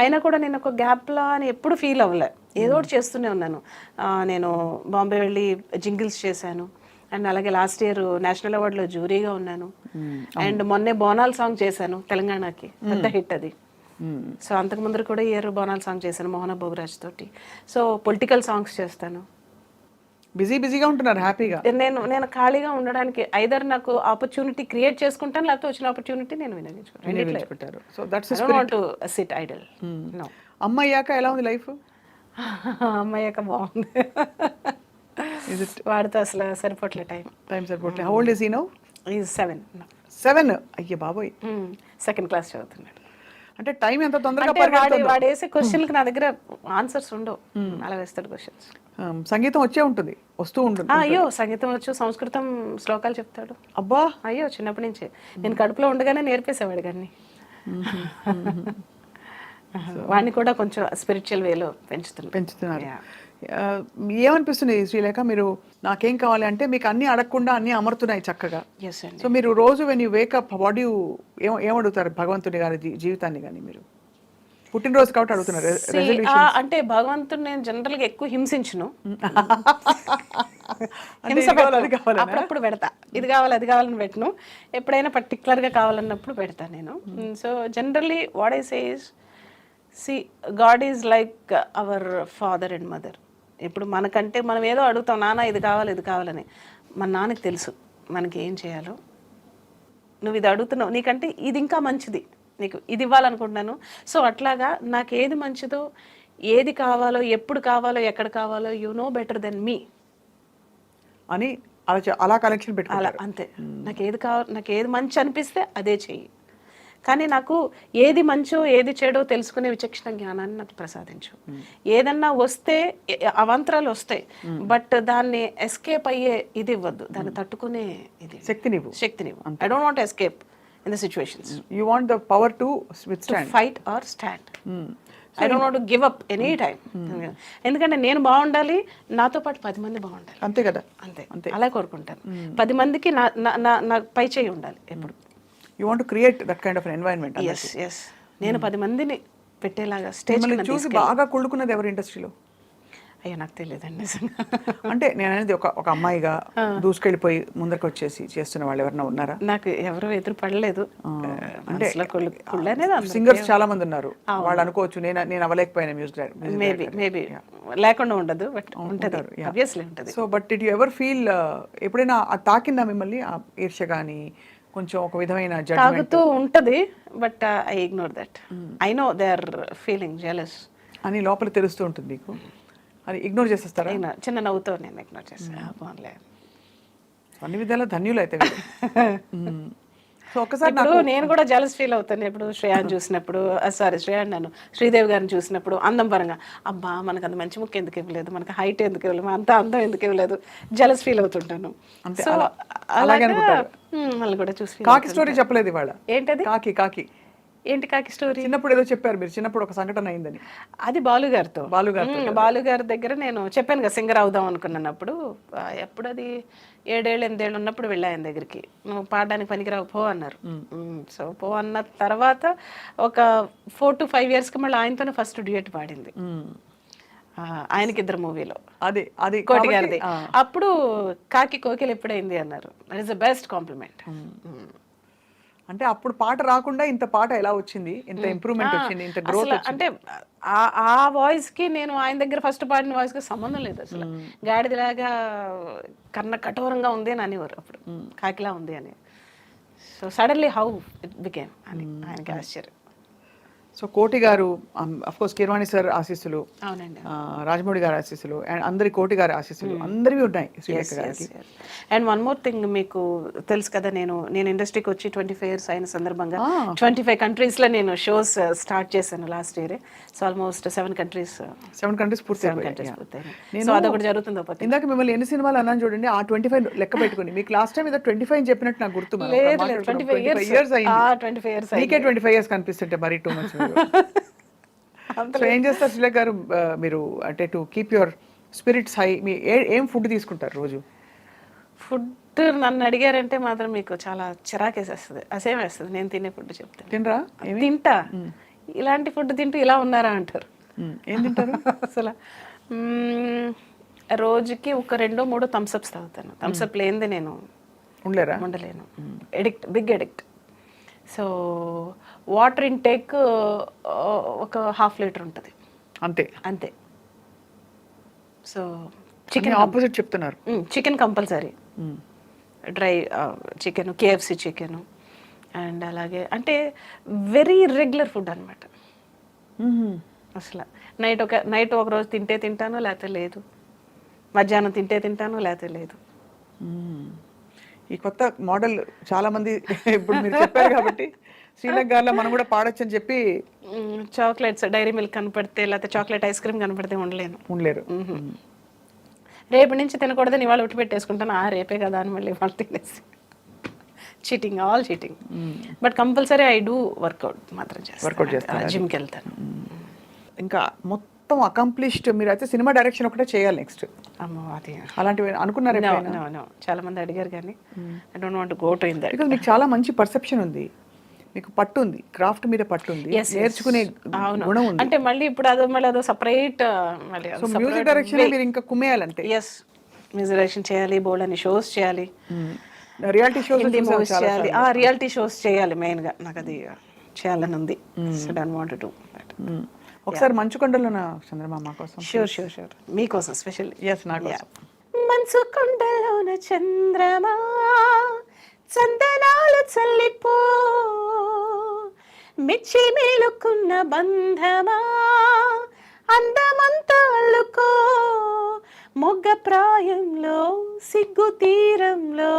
అయినా కూడా నేను ఒక గ్యాప్లా అని ఎప్పుడు ఫీల్ అవ్వలే, ఏదో ఒకటి చేస్తూనే ఉన్నాను. నేను బాంబే వెళ్ళి జింగిల్స్ చేశాను, అండ్ అలాగే లాస్ట్ ఇయర్ నేషనల్ అవార్డులో జ్యూరీగా ఉన్నాను, అండ్ మొన్నే బోనాల్ సాంగ్ చేశాను తెలంగాణకి, పెద్ద హిట్ అది. సో అంతకు ముందు కూడా ఇయర్ బోనాల్ సాంగ్ చేశాను మోహన భోగరాజ్ తోటి. సో పొలిటికల్ సాంగ్స్ చేస్తాను. బిజీగా ఉంటున్నారు హ్యాపీగా. నేను ఖాళీగా ఉండడానికి ఐదర్ నాకు ఆపర్చునిటీ క్రియేట్ చేసుకుంటాను, లేకపోతే వచ్చిన ఆపర్చునిటీ నేను వినియోగించుకుంటాను. So that's it idol. అమ్మయ్యాక ఎలా ఉంది లైఫ్? అమ్మాయ్యాక బాగుంది. వాడితో అసలు సరిపోట్లే టైం సరిపోట్లే. How old is he now? Is 7. 7? అయ్య బాబోయ్. సెకండ్ క్లాస్ చదువుతున్నాడు. అంటే టైం ఎంత తొందరగా వాడు వేసే క్వశ్చన్కి నా దగ్గర ఆన్సర్స్ ఉండవు, అలా వేస్తాడు క్వశ్చన్స్. సంగీతం వస్తూ ఉంటుంది. అయ్యో సంగీతం వచ్చు, సంస్కృతం శ్లోకాలు చెప్తాడు. అబ్బా, అయ్యో చిన్నప్పటి నుంచే నేను కడుపులో ఉండగానే నేర్పేసేవాడు కానీ. వాడిని కూడా కొంచెం స్పిరిచువల్ వేలో పెంచుతున్నారు. ఏమనిపిస్తుంది శ్రీలేఖ, మీరు నాకేం కావాలి అంటే మీకు అన్ని అడగకుండా అన్ని అమరుతున్నాయి చక్కగా. సో మీరు రోజు when you wake up what you ఏమడుగుతారు భగవంతుని కానీ జీవితాన్ని కానీ? మీరు పుట్టినరోజు కాబట్టి అడుగుతున్నారు. అంటే భగవంతుని నేను జనరల్ గా ఎక్కువ హింసించును. అప్పుడప్పుడు పెడతా, ఇది కావాలి అది కావాలని పెట్టను. ఎప్పుడైనా పర్టికులర్ గా కావాలన్నప్పుడు పెడతా నేను. So generally what I say is, God is like our father and mother. ఇప్పుడు మనకంటే మనం ఏదో అడుగుతాం, నాన్న ఇది కావాలి ఇది కావాలని. మన నాన్నకి తెలుసు మనకి ఏం చేయాలో. నువ్వు ఇది అడుగుతున్నావు, నీకంటే ఇది ఇంకా మంచిది, నీకు ఇది ఇవ్వాలనుకుంటున్నాను. సో అట్లాగా నాకు ఏది మంచిదో, ఏది కావాలో, ఎప్పుడు కావాలో, ఎక్కడ కావాలో, యు నో బెటర్ దెన్ మీ అని అలా కనెక్షన్ పెట్టుకోవాలి. అలా అంతే. నాకు ఏది కావాలి, నాకు ఏది మంచి అనిపిస్తే అదే చెయ్యి. కానీ నాకు ఏది మంచో ఏది చెడో తెలుసుకునే విచక్షణ జ్ఞానాన్ని నాకు ప్రసాదించు. ఏదన్నా వస్తే అవాంతరాలు వస్తాయి, బట్ దాన్ని ఎస్కేప్ అయ్యే ఇది ఇవ్వద్దు, దాన్ని తట్టుకునే ఇది శక్తినివ్వు. I don't want escape in the situations. You want the power to withstand, to fight or stand. I don't want to give up any time. ఎందుకంటే నేను బాగుండాలి, నాతో పాటు 10 మంది బాగుండాలి. అంతే కదా. అంతే అలా కోరుకుంటాను. 10 మందికి నా పై చేయి ఉండాలి ఎప్పుడు. You want to create that kind of an environment. Yes. నేను 10 మందిని పెట్టేలాగా స్టేజ్ చూసి బాగా కొడుకున్నది ఎవరు ఇండస్ట్రీలో? అయ్యో నాకు తెలియదండి. అంటే నేను అనేది ఒక అమ్మాయిగా దూసుకెళ్ళిపోయి ముందరకు వచ్చేసి చేస్తున్న వాళ్ళు ఎవరైనా ఉన్నారా? నాకు ఎవరు ఎదురు పడలేదు. అంటే సింగర్స్ చాలా మంది ఉన్నారు, వాళ్ళు అనుకోవచ్చు నేను అవ్వలేకపోయినా మ్యూజిక్ మేబీ లేకుండా ఉండదు, బట్ ఉంటుంది, ఆబ్వియస్లీ ఉంటుంది. So but did you ever feel, ఎప్పుడైనా తాకిందా మిమ్మల్ని ఆ ఈర్ష్య కానీ కొంచెం ఒక విధమైన తాగుతూ ఉంటది, but I ignore that. I know they are feeling jealous అని లోపల తెలుస్తూ ఉంటుంది మీకు, అది ఇగ్నోర్ చేసేస్తారా? చిన్న నవ్వుతో నేను ఇగ్నోర్ చేస్తాను. అన్ని విధాలా ధన్యులు అయితే. సో ఒక్కసారి నేను కూడా జలస్ ఫీల్ అవుతాను ఇప్పుడు శ్రేయాన్ని చూసినప్పుడు, శ్రేయాన్ని శ్రీదేవి గారిని చూసినప్పుడు. అందం పరంగా అబ్బా మనకు అంత మంచి ముక్కు ఎందుకు ఇవ్వలేదు, మనకి హైట్ ఎందుకు ఇవ్వలేదు, అంత అందం ఎందుకు ఇవ్వలేదు, జలస్ ఫీల్ అవుతుంటాను. సో అలాగే వాళ్ళు కూడా చూసి. కాకి స్టోరీ చెప్పలేదు ఇవాళ. ఏంటది? కాకి ఏంటి కాకి స్టోరీ? చిన్నప్పుడు ఏదో చెప్పారు మీరు, చిన్నప్పుడు ఒక సంఘటన అయిందని. అది బాలు గారి దగ్గర నేను చెప్పాను కదా సింగర్ అవుదాం అనుకున్నప్పుడు. ఎప్పుడు అది 7-8 ఉన్నప్పుడు వెళ్ళా ఆయన దగ్గరికి. నువ్వు పాడడానికి పనికిరావు పో అన్నారు. సో పో అన్న తర్వాత ఒక 4 to 5 yearsకి మళ్ళీ ఆయనతోనే ఫస్ట్ డ్యూయట్ పాడింది, ఆయనకి 2 మూవీలో, అది కోటి గారిది. అప్పుడు కాకి కోకిల ఎప్పుడైంది అన్నారు. That is the best compliment. అంటే అప్పుడు పాట రాకుండా ఇంత పాట ఎలా వచ్చింది, ఇంత ఇంప్రూవ్మెంట్ వచ్చింది, ఇంత గ్రోత్ వచ్చింది. అంటే ఆ వాయిస్ కి నేను ఆయన దగ్గర ఫస్ట్ పాడిన వాయిస్ కి సంబంధం లేదు అసలు. గాడిదలాగా కన్న కఠోరంగా ఉంది అని అనేవారు అప్పుడు, కాకిలా ఉంది అని. So suddenly how it became అని ఆయనకి ఆశ్చర్యం. సో కోటి గారు అఫ్ కోర్స్ కీరవాణి సార్ ఆశీస్సులు, అవునండి. రాజమౌళి గారి ఆశీస్సులు, అండ్ అందరి కోటి గారి ఆశీస్సులు అందరివి ఉన్నాయి శ్రీలేఖ గారికి. అండ్ వన్ మోర్ థింగ్, మీకు తెలుసు కదా, నేను ఇండస్ట్రీకి వచ్చి 25 years అయిన సందర్భంగా 25 countries లో నేను షోస్ స్టార్ట్ చేశాను last year. So almost 7 countries పూర్తి. సో అదొకటి జరుగుతుంది. ఇందాక మిమ్మల్ని ఎన్ని సినిమాలు అన్నాను చూడండి, ఆ 25 లెక్క పెట్టుకుని మీకు లాస్ట్ టైం ఏదో 25 అని చెప్పినట్టు నాకు గుర్తు. 25 years నీకే 25 years కనిపిస్తుంటే మరీ టూ మచ్. సో ఏం చేస్తారు శ్రీలేఖ గారు మీరు, అంటే to keep your spirits high, మీ ఏం ఫుడ్ తీసుకుంటారు రోజు? ఫుడ్ నన్ను అడిగారంటే మాత్రం మీకు చాలా చిరాకేసేస్తుంది, అసేం వేస్తుంది. నేను తినే ఫుడ్ చెప్తాను. తినరా? తింటా. ఇలాంటి ఫుడ్ తింటూ ఇలా ఉన్నారా అంటారు. ఏం తింటారు అసలు? రోజుకి ఒక 2-3 థమ్స్అప్స్ తాగుతాను. థమ్స్అప్ లేనిదే నేను ఉండలేను. Big addict. So water intake ఒక 1/2 liter ఉంటుంది అంతే. సో చికెన్ ఆపోజిట్ చెప్తున్నారు. Chicken compulsory, dry chicken, KFC chicken, and అలాగే అంటే వెరీ రెగ్యులర్ ఫుడ్ అనమాట. అసలు నైట్ ఒక రోజు తింటాను, లేకపోతే లేదు. మధ్యాహ్నం తింటాను, లేకపోతే లేదు. ఈ కొత్త మోడల్ చాలా మంది ఇప్పుడు మీరు చెప్పారు కాబట్టి శ్రీలేఖ గారిలో మనం కూడా పాడొచ్చని చెప్పి. చాక్లెట్స్, డైరీ మిల్క్ కనపడితే, లేకపోతే చాక్లెట్ ఐస్ క్రీమ్ కనపడితే ఉండలేరు. రేపు నుంచి తినకూడదని ఇవాళ ఉట్టి పెట్టేసుకుంటాను. రేపే కదా అని మళ్ళీ ఇవాళ తినేసి. Cheating, all cheating. But compulsory I do workout మాత్రం చేస్తాను, జిమ్కి వెళ్తాను. ఇంకా మొత్తం అకంప్లిష్డ్ మీరు అయితే సినిమా డైరెక్షన్ ఒకటే చేయాలి నెక్స్ట్. అది అలాంటివి అనుకున్నారు? చాలా మంది అడిగారు కానీ I don't want to go to in that. Because మీకు చాలా మంచి పర్సెప్షన్ ఉంది, మీకు పట్టు ఉంది, క్రాఫ్ట్ మీద పట్టు ఉంది, నేర్చుకునే గుణం ఉంది. అంటే మళ్ళీ ఇప్పుడు అదో సపరేట్. సో మ్యూజిక్ డైరెక్షన్ మీరు ఇంకా కుమ్మేయాలంటే. ఎస్, మ్యూజిక్ డైరెక్షన్ చేయాలి, బోల్డ్ అని షోస్ చేయాలి, రియాలిటీ షోస్ చేయాలి. రియాలిటీ షోస్ చేయాలి మెయిన్ గా, నాకు అది చేయాలని ఉంది. So don't want to do that. ఒకసారి మంచుకొండలోన చంద్రమామ కోసం. షూర్ మీకోసం స్పెషల్. ఎస్, నా కోసం. మంచుకొండలోన చంద్రమా చందనాలు చల్లిపో, మెచ్చి మేలుకున్న బంధమా అందమంతా అల్లుకో, మొగ్గ ప్రాయంలో సిగ్గు తీరంలో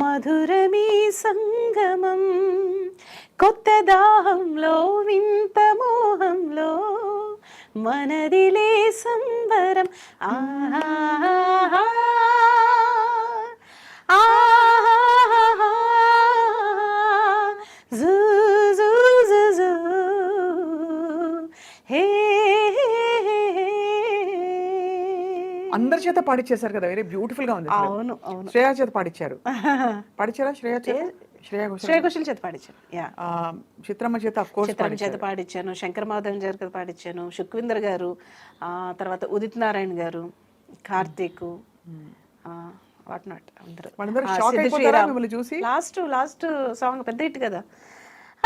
మధురమీ సంగమం, కొత్త దాహంలో వింత మోహంలో మనదిలే సంబరం. ఆహా అందరి చేత పాడిచ్చేసారు కదా, వెరీ బ్యూటిఫుల్ గా ఉంది. అవును. శ్రేయా చేత పాడిచ్చారా? శ్రేయా ఘోషల్ చేత పాడించాను. చిత్రమ్మ చేత చేత పాడించాను, శంకర్ మాధవన్ గారి చేత పాడించాను, సుఖ్వీందర్ గారు, తర్వాత ఉదిత్ నారాయణ గారు, కార్తీక్, వాట్ నాట్ అందరూ చూసి. లాస్ట్ సాంగ్ పెద్ద హిట్ కదా.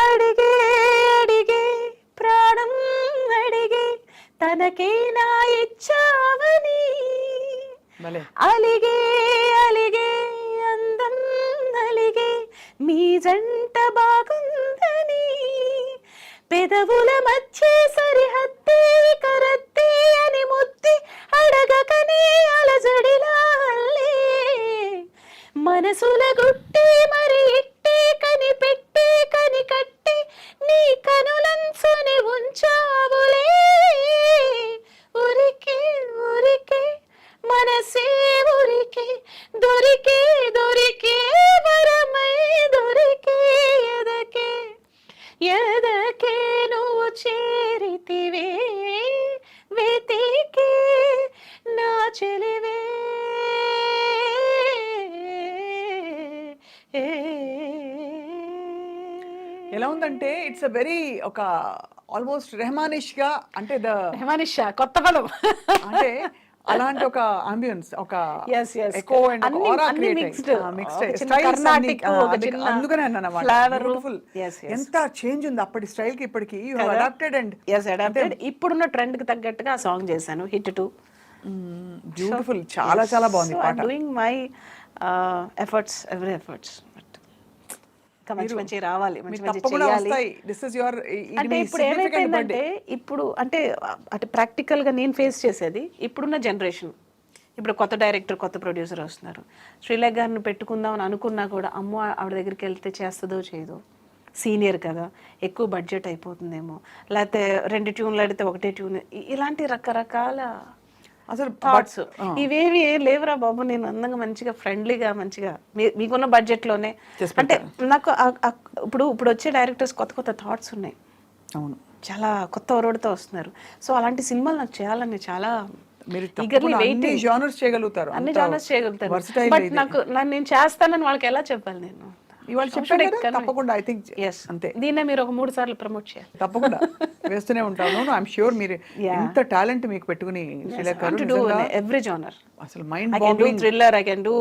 అడిగే అడిగే ప్రాణం అడిగే తనకే నా ఇచ్చావని, అలిగే అలిగే అందం అలిగే మీ జంట బాగుందని, పెదవుల మధ్య సరిహద్దే కరత్తే అని ముద్ది అడగకనే అలజడిలా అల్లే, మనసుల గుట్టి మరి ఇట్టే కనిపెట్టే కనికట్టి నీ కనులంచుని ఉంచావులే, ఉరికే ఉరికే మనసే ఉరికే దొరికే దొరికే వరమై దొరికే ఎదకే ఎదకే నువ్వు చేరితివే వెతికే నా చెలివే. ఎలా ఉందంటే ఇట్స్ అ వెరీ ఒక ఆల్మోస్ట్ రెహమానిష్ గా, అంటే రెహమానిష్ కొత్త పదం, అంటే అలాంటి ఒక అంబియన్స్, ఒక ఎకో అండ్ అందుకనే అన్నాను బ్యూటిఫుల్. ఎంత చేంజ్ ఉంది అప్పటి స్టైల్ కి ఇప్పటికి. You have adapted and adapted. ఇప్పుడున్న ట్రెండ్ కి తగ్గట్టుగా ఆ సాంగ్ చేశాను, హిట్ 2. బ్యూటిఫుల్, చాలా చాలా బాగుంది పాట. Doing my efforts, every efforts. ఇంకా మంచి మంచి రావాలి, మంచి మంచి తప్పకుండా చేయాలి. వస్తాయి. దిస్ ఇస్ యువర్ అంటే ఇప్పుడు ఏమైపోయిందంటే ఇప్పుడు అంటే ప్రాక్టికల్ గా నేను ఫేస్ చేసేది ఇప్పుడున్న జనరేషన్. ఇప్పుడు కొత్త డైరెక్టర్, కొత్త ప్రొడ్యూసర్ వస్తున్నారు. శ్రీలేఖ గారిని పెట్టుకుందాం అని అనుకున్నా కూడా అమ్మో ఆవిడ దగ్గరికి వెళ్తే చేస్తుందో చేయదో, సీనియర్ కదా, ఎక్కువ బడ్జెట్ అయిపోతుందేమో, లేకపోతే 2 ట్యూన్లు అడిగితే ఒకటే ట్యూన్, ఇలాంటి రకరకాల అసలు థాట్స్. ఇవేవి లేవురా బాబు, నేను అందంగా మంచిగా ఫ్రెండ్లీగా మంచిగా మీకున్న బడ్జెట్లోనే. అంటే నాకు ఇప్పుడు వచ్చే డైరెక్టర్స్ కొత్త కొత్త థాట్స్ ఉన్నాయి. అవును, చాలా కొత్త ఒరవడితో వస్తున్నారు. సో అలాంటి సినిమాలు నాకు చేయాలని చాలా మీరు eagerly అన్ని waiting. జానర్స్ చేయగలుగుతారు, అన్ని అంత జానర్స్ చేయగలుగుతారు. versatile బట్ ఇది. నేను చేస్తానని వాళ్ళకి ఎలా చెప్పాలి? నేను ఇవాళ చెప్పాను కదా, తప్పకుండా ఐ థింక్ అంతే. దీన్నే మీరు ఒక 3 సార్లు ప్రమోట్ చేయాలి. తప్పకుండా వేస్తూనే ఉంటాను. ఐఎమ్ ష్యూర్ మీరు ఇంత టాలెంట్ మీకు పెట్టుకుని శ్రీలేఖ గారు, టు డూ ఎవ్రీ జానర్. అసలు mind I can do thriller, I can do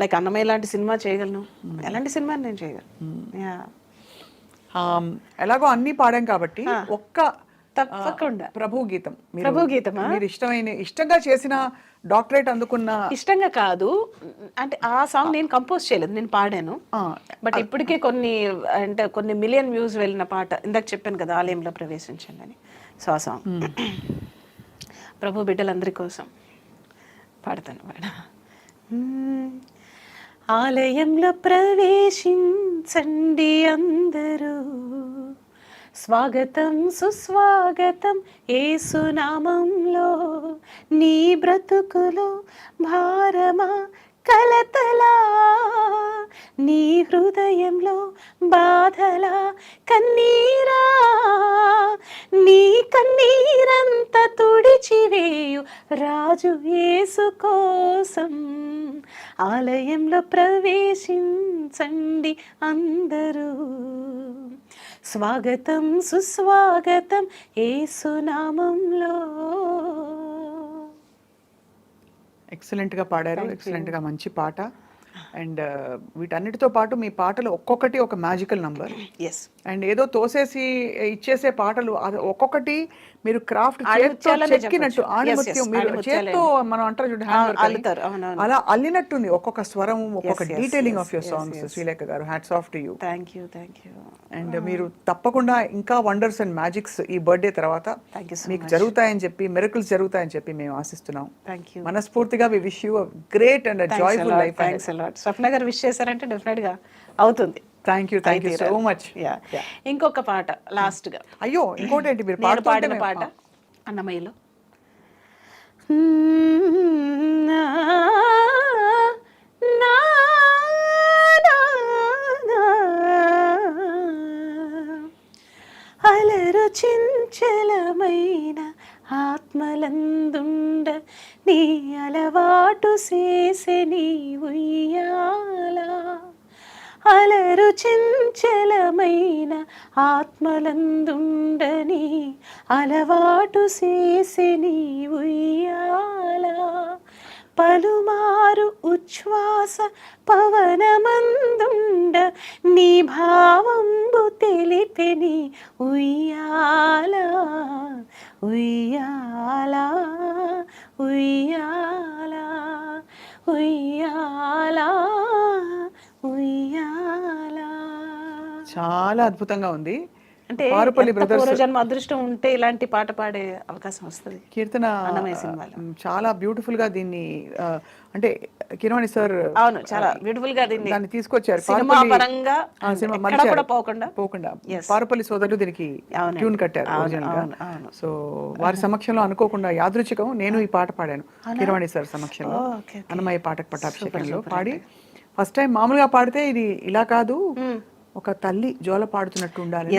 like Annamayya లాంటి సినిమా చేయగలను. ఎలాంటి సినిమా నేను చేయగలను. ఎలాగో అన్ని పాడాం కాబట్టి ఒక్క తప్పకుండా ప్రభు గీతం, ప్రభు గీతమా? మీరు ఇష్టంగా చేసిన, డాక్టరేట్ అందుకున్న. ఇష్టంగా కాదు అంటే ఆ సాంగ్ నేను కంపోజ్ చేయలేదు, నేను పాడాను. బట్ ఇప్పటికే కొన్ని మిలియన్ వ్యూస్ వెళ్ళిన పాట, ఇందాక చెప్పాను కదా ఆలయంలో ప్రవేశించండి అని. సో ఆ సాంగ్ ప్రభు బిడ్డలందరి కోసం పాడతాను. ఆలయంలో ప్రవేశించండి అందరూ, స్వాగతం సుస్వాగతం యేసునామంలో. నీ బ్రతుకులో భారమా కలతలా, నీ హృదయంలో బాధలా కన్నీరా, నీ కన్నీరంత తుడిచివేయు రాజు యేసు కోసం. ఆలయంలో ప్రవేశించండి అందరూ, స్వాగతం సుస్వాగతం యేసునామంలో. ఎక్సలెంట్ గా పాడారు, ఎక్సలెంట్ గా మంచి పాట. అండ్ వీటన్నిటితో పాటు మీ పాటలు ఒక్కొక్కటి ఒక మ్యాజికల్ నంబర్. ఎస్. అండ్ ఏదో తోసేసి ఇచ్చేసే పాటలు ఒక్కొక్కటి మీరు క్రాఫ్ట్ చెక్కినట్టు, ఆణిముత్యం మీరు చేత్తో మనం అంటారు చూడండి, అలా అల్లినట్టుంది ఒక్కొక్క స్వరం, ఒక్కొక్క detailing of your songs. Srilekha garu, hats off to you. Thank you. And మీరు తప్పకుండా ఇంకా వండర్స్ అండ్ మ్యాజిక్స్ ఈ బర్త్డే తర్వాత మీకు జరుగుతాయని చెప్పి, మిరకల్స్ జరుగుతాయని చెప్పి మేము ఆశిస్తున్నాం. మనస్ఫూర్తిగా we wish you great and joyful life. Swapna garu wish చేశారంటే డెఫినెట్ గా అవుతుంది. Thank you so much. ఇంకొక పాట లాస్ట్ గా. అయ్యో, ఇంకోటి ఏంటి, మీరు పాడిన పాట అన్నమయ్యలో. అలరు చించలమైన ఆత్మలందుండ నీ అలవాటు చేసే నీ ఉయ్యాల. అలరు చించలమైన ఆత్మలందుండని అలవాటు చేసే నీ ఉయ్యాల. పలుమారు ఉచ్ఛ్వాస పవనమందుండ నీ భావంబు తెలిపెని ఉయ్యాల. ఉయ్యాల ఉయ్యాల ఉయ్యాల ఉయ్యాల. చాలా అద్భుతంగా ఉంది. అంటే పారుపల్లి బ్రదర్స్ పూర్వజన్మ అదృష్టం ఉంటే ఇలాంటి పాట పాడే అవకాశం వస్తుంది. కీర్తన అన్నమయ్య సినిమాలో చాలా బ్యూటిఫుల్ గా దీన్ని, అంటే కిరవాణి సార్ అవును చాలా బ్యూటిఫుల్ గా దీన్ని తీసుకొచ్చారు. సినిమా పరంగా ఎక్కడ పోకుండా పారుపల్లి సోదరులు దీనికి ట్యూన్ కట్టారు ఒరిజినల్ గా. సో వారి సమక్షంలో అనుకోకుండా యాదృచ్ఛికం నేను ఈ పాట పాడాను కిరవాణి సార్ సమక్షంలో. అన్నమయ్య పాటకు పట్టాభిషేకంలో పాడి ఫస్ట్ టైం మామూలుగా పాడితే ఇది ఇలా కాదు, ఒక తల్లి జోల పాడుతున్నట్టు ఉండాలి,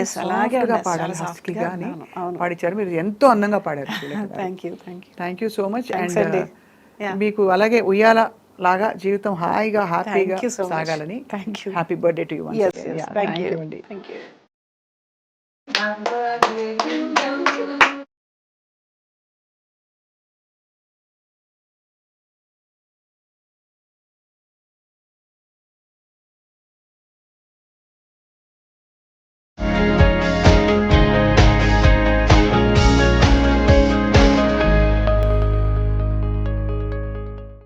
పాడాలి, హస్కీగా అని పాడించారు. మీరు ఎంతో అందంగా పాడారు. Thank you so much. And మీకు అలాగే ఉయ్యాల లాగా జీవితం హాయిగా హ్యాపీగా సాగాలని. Happy birthday to you. Thank you.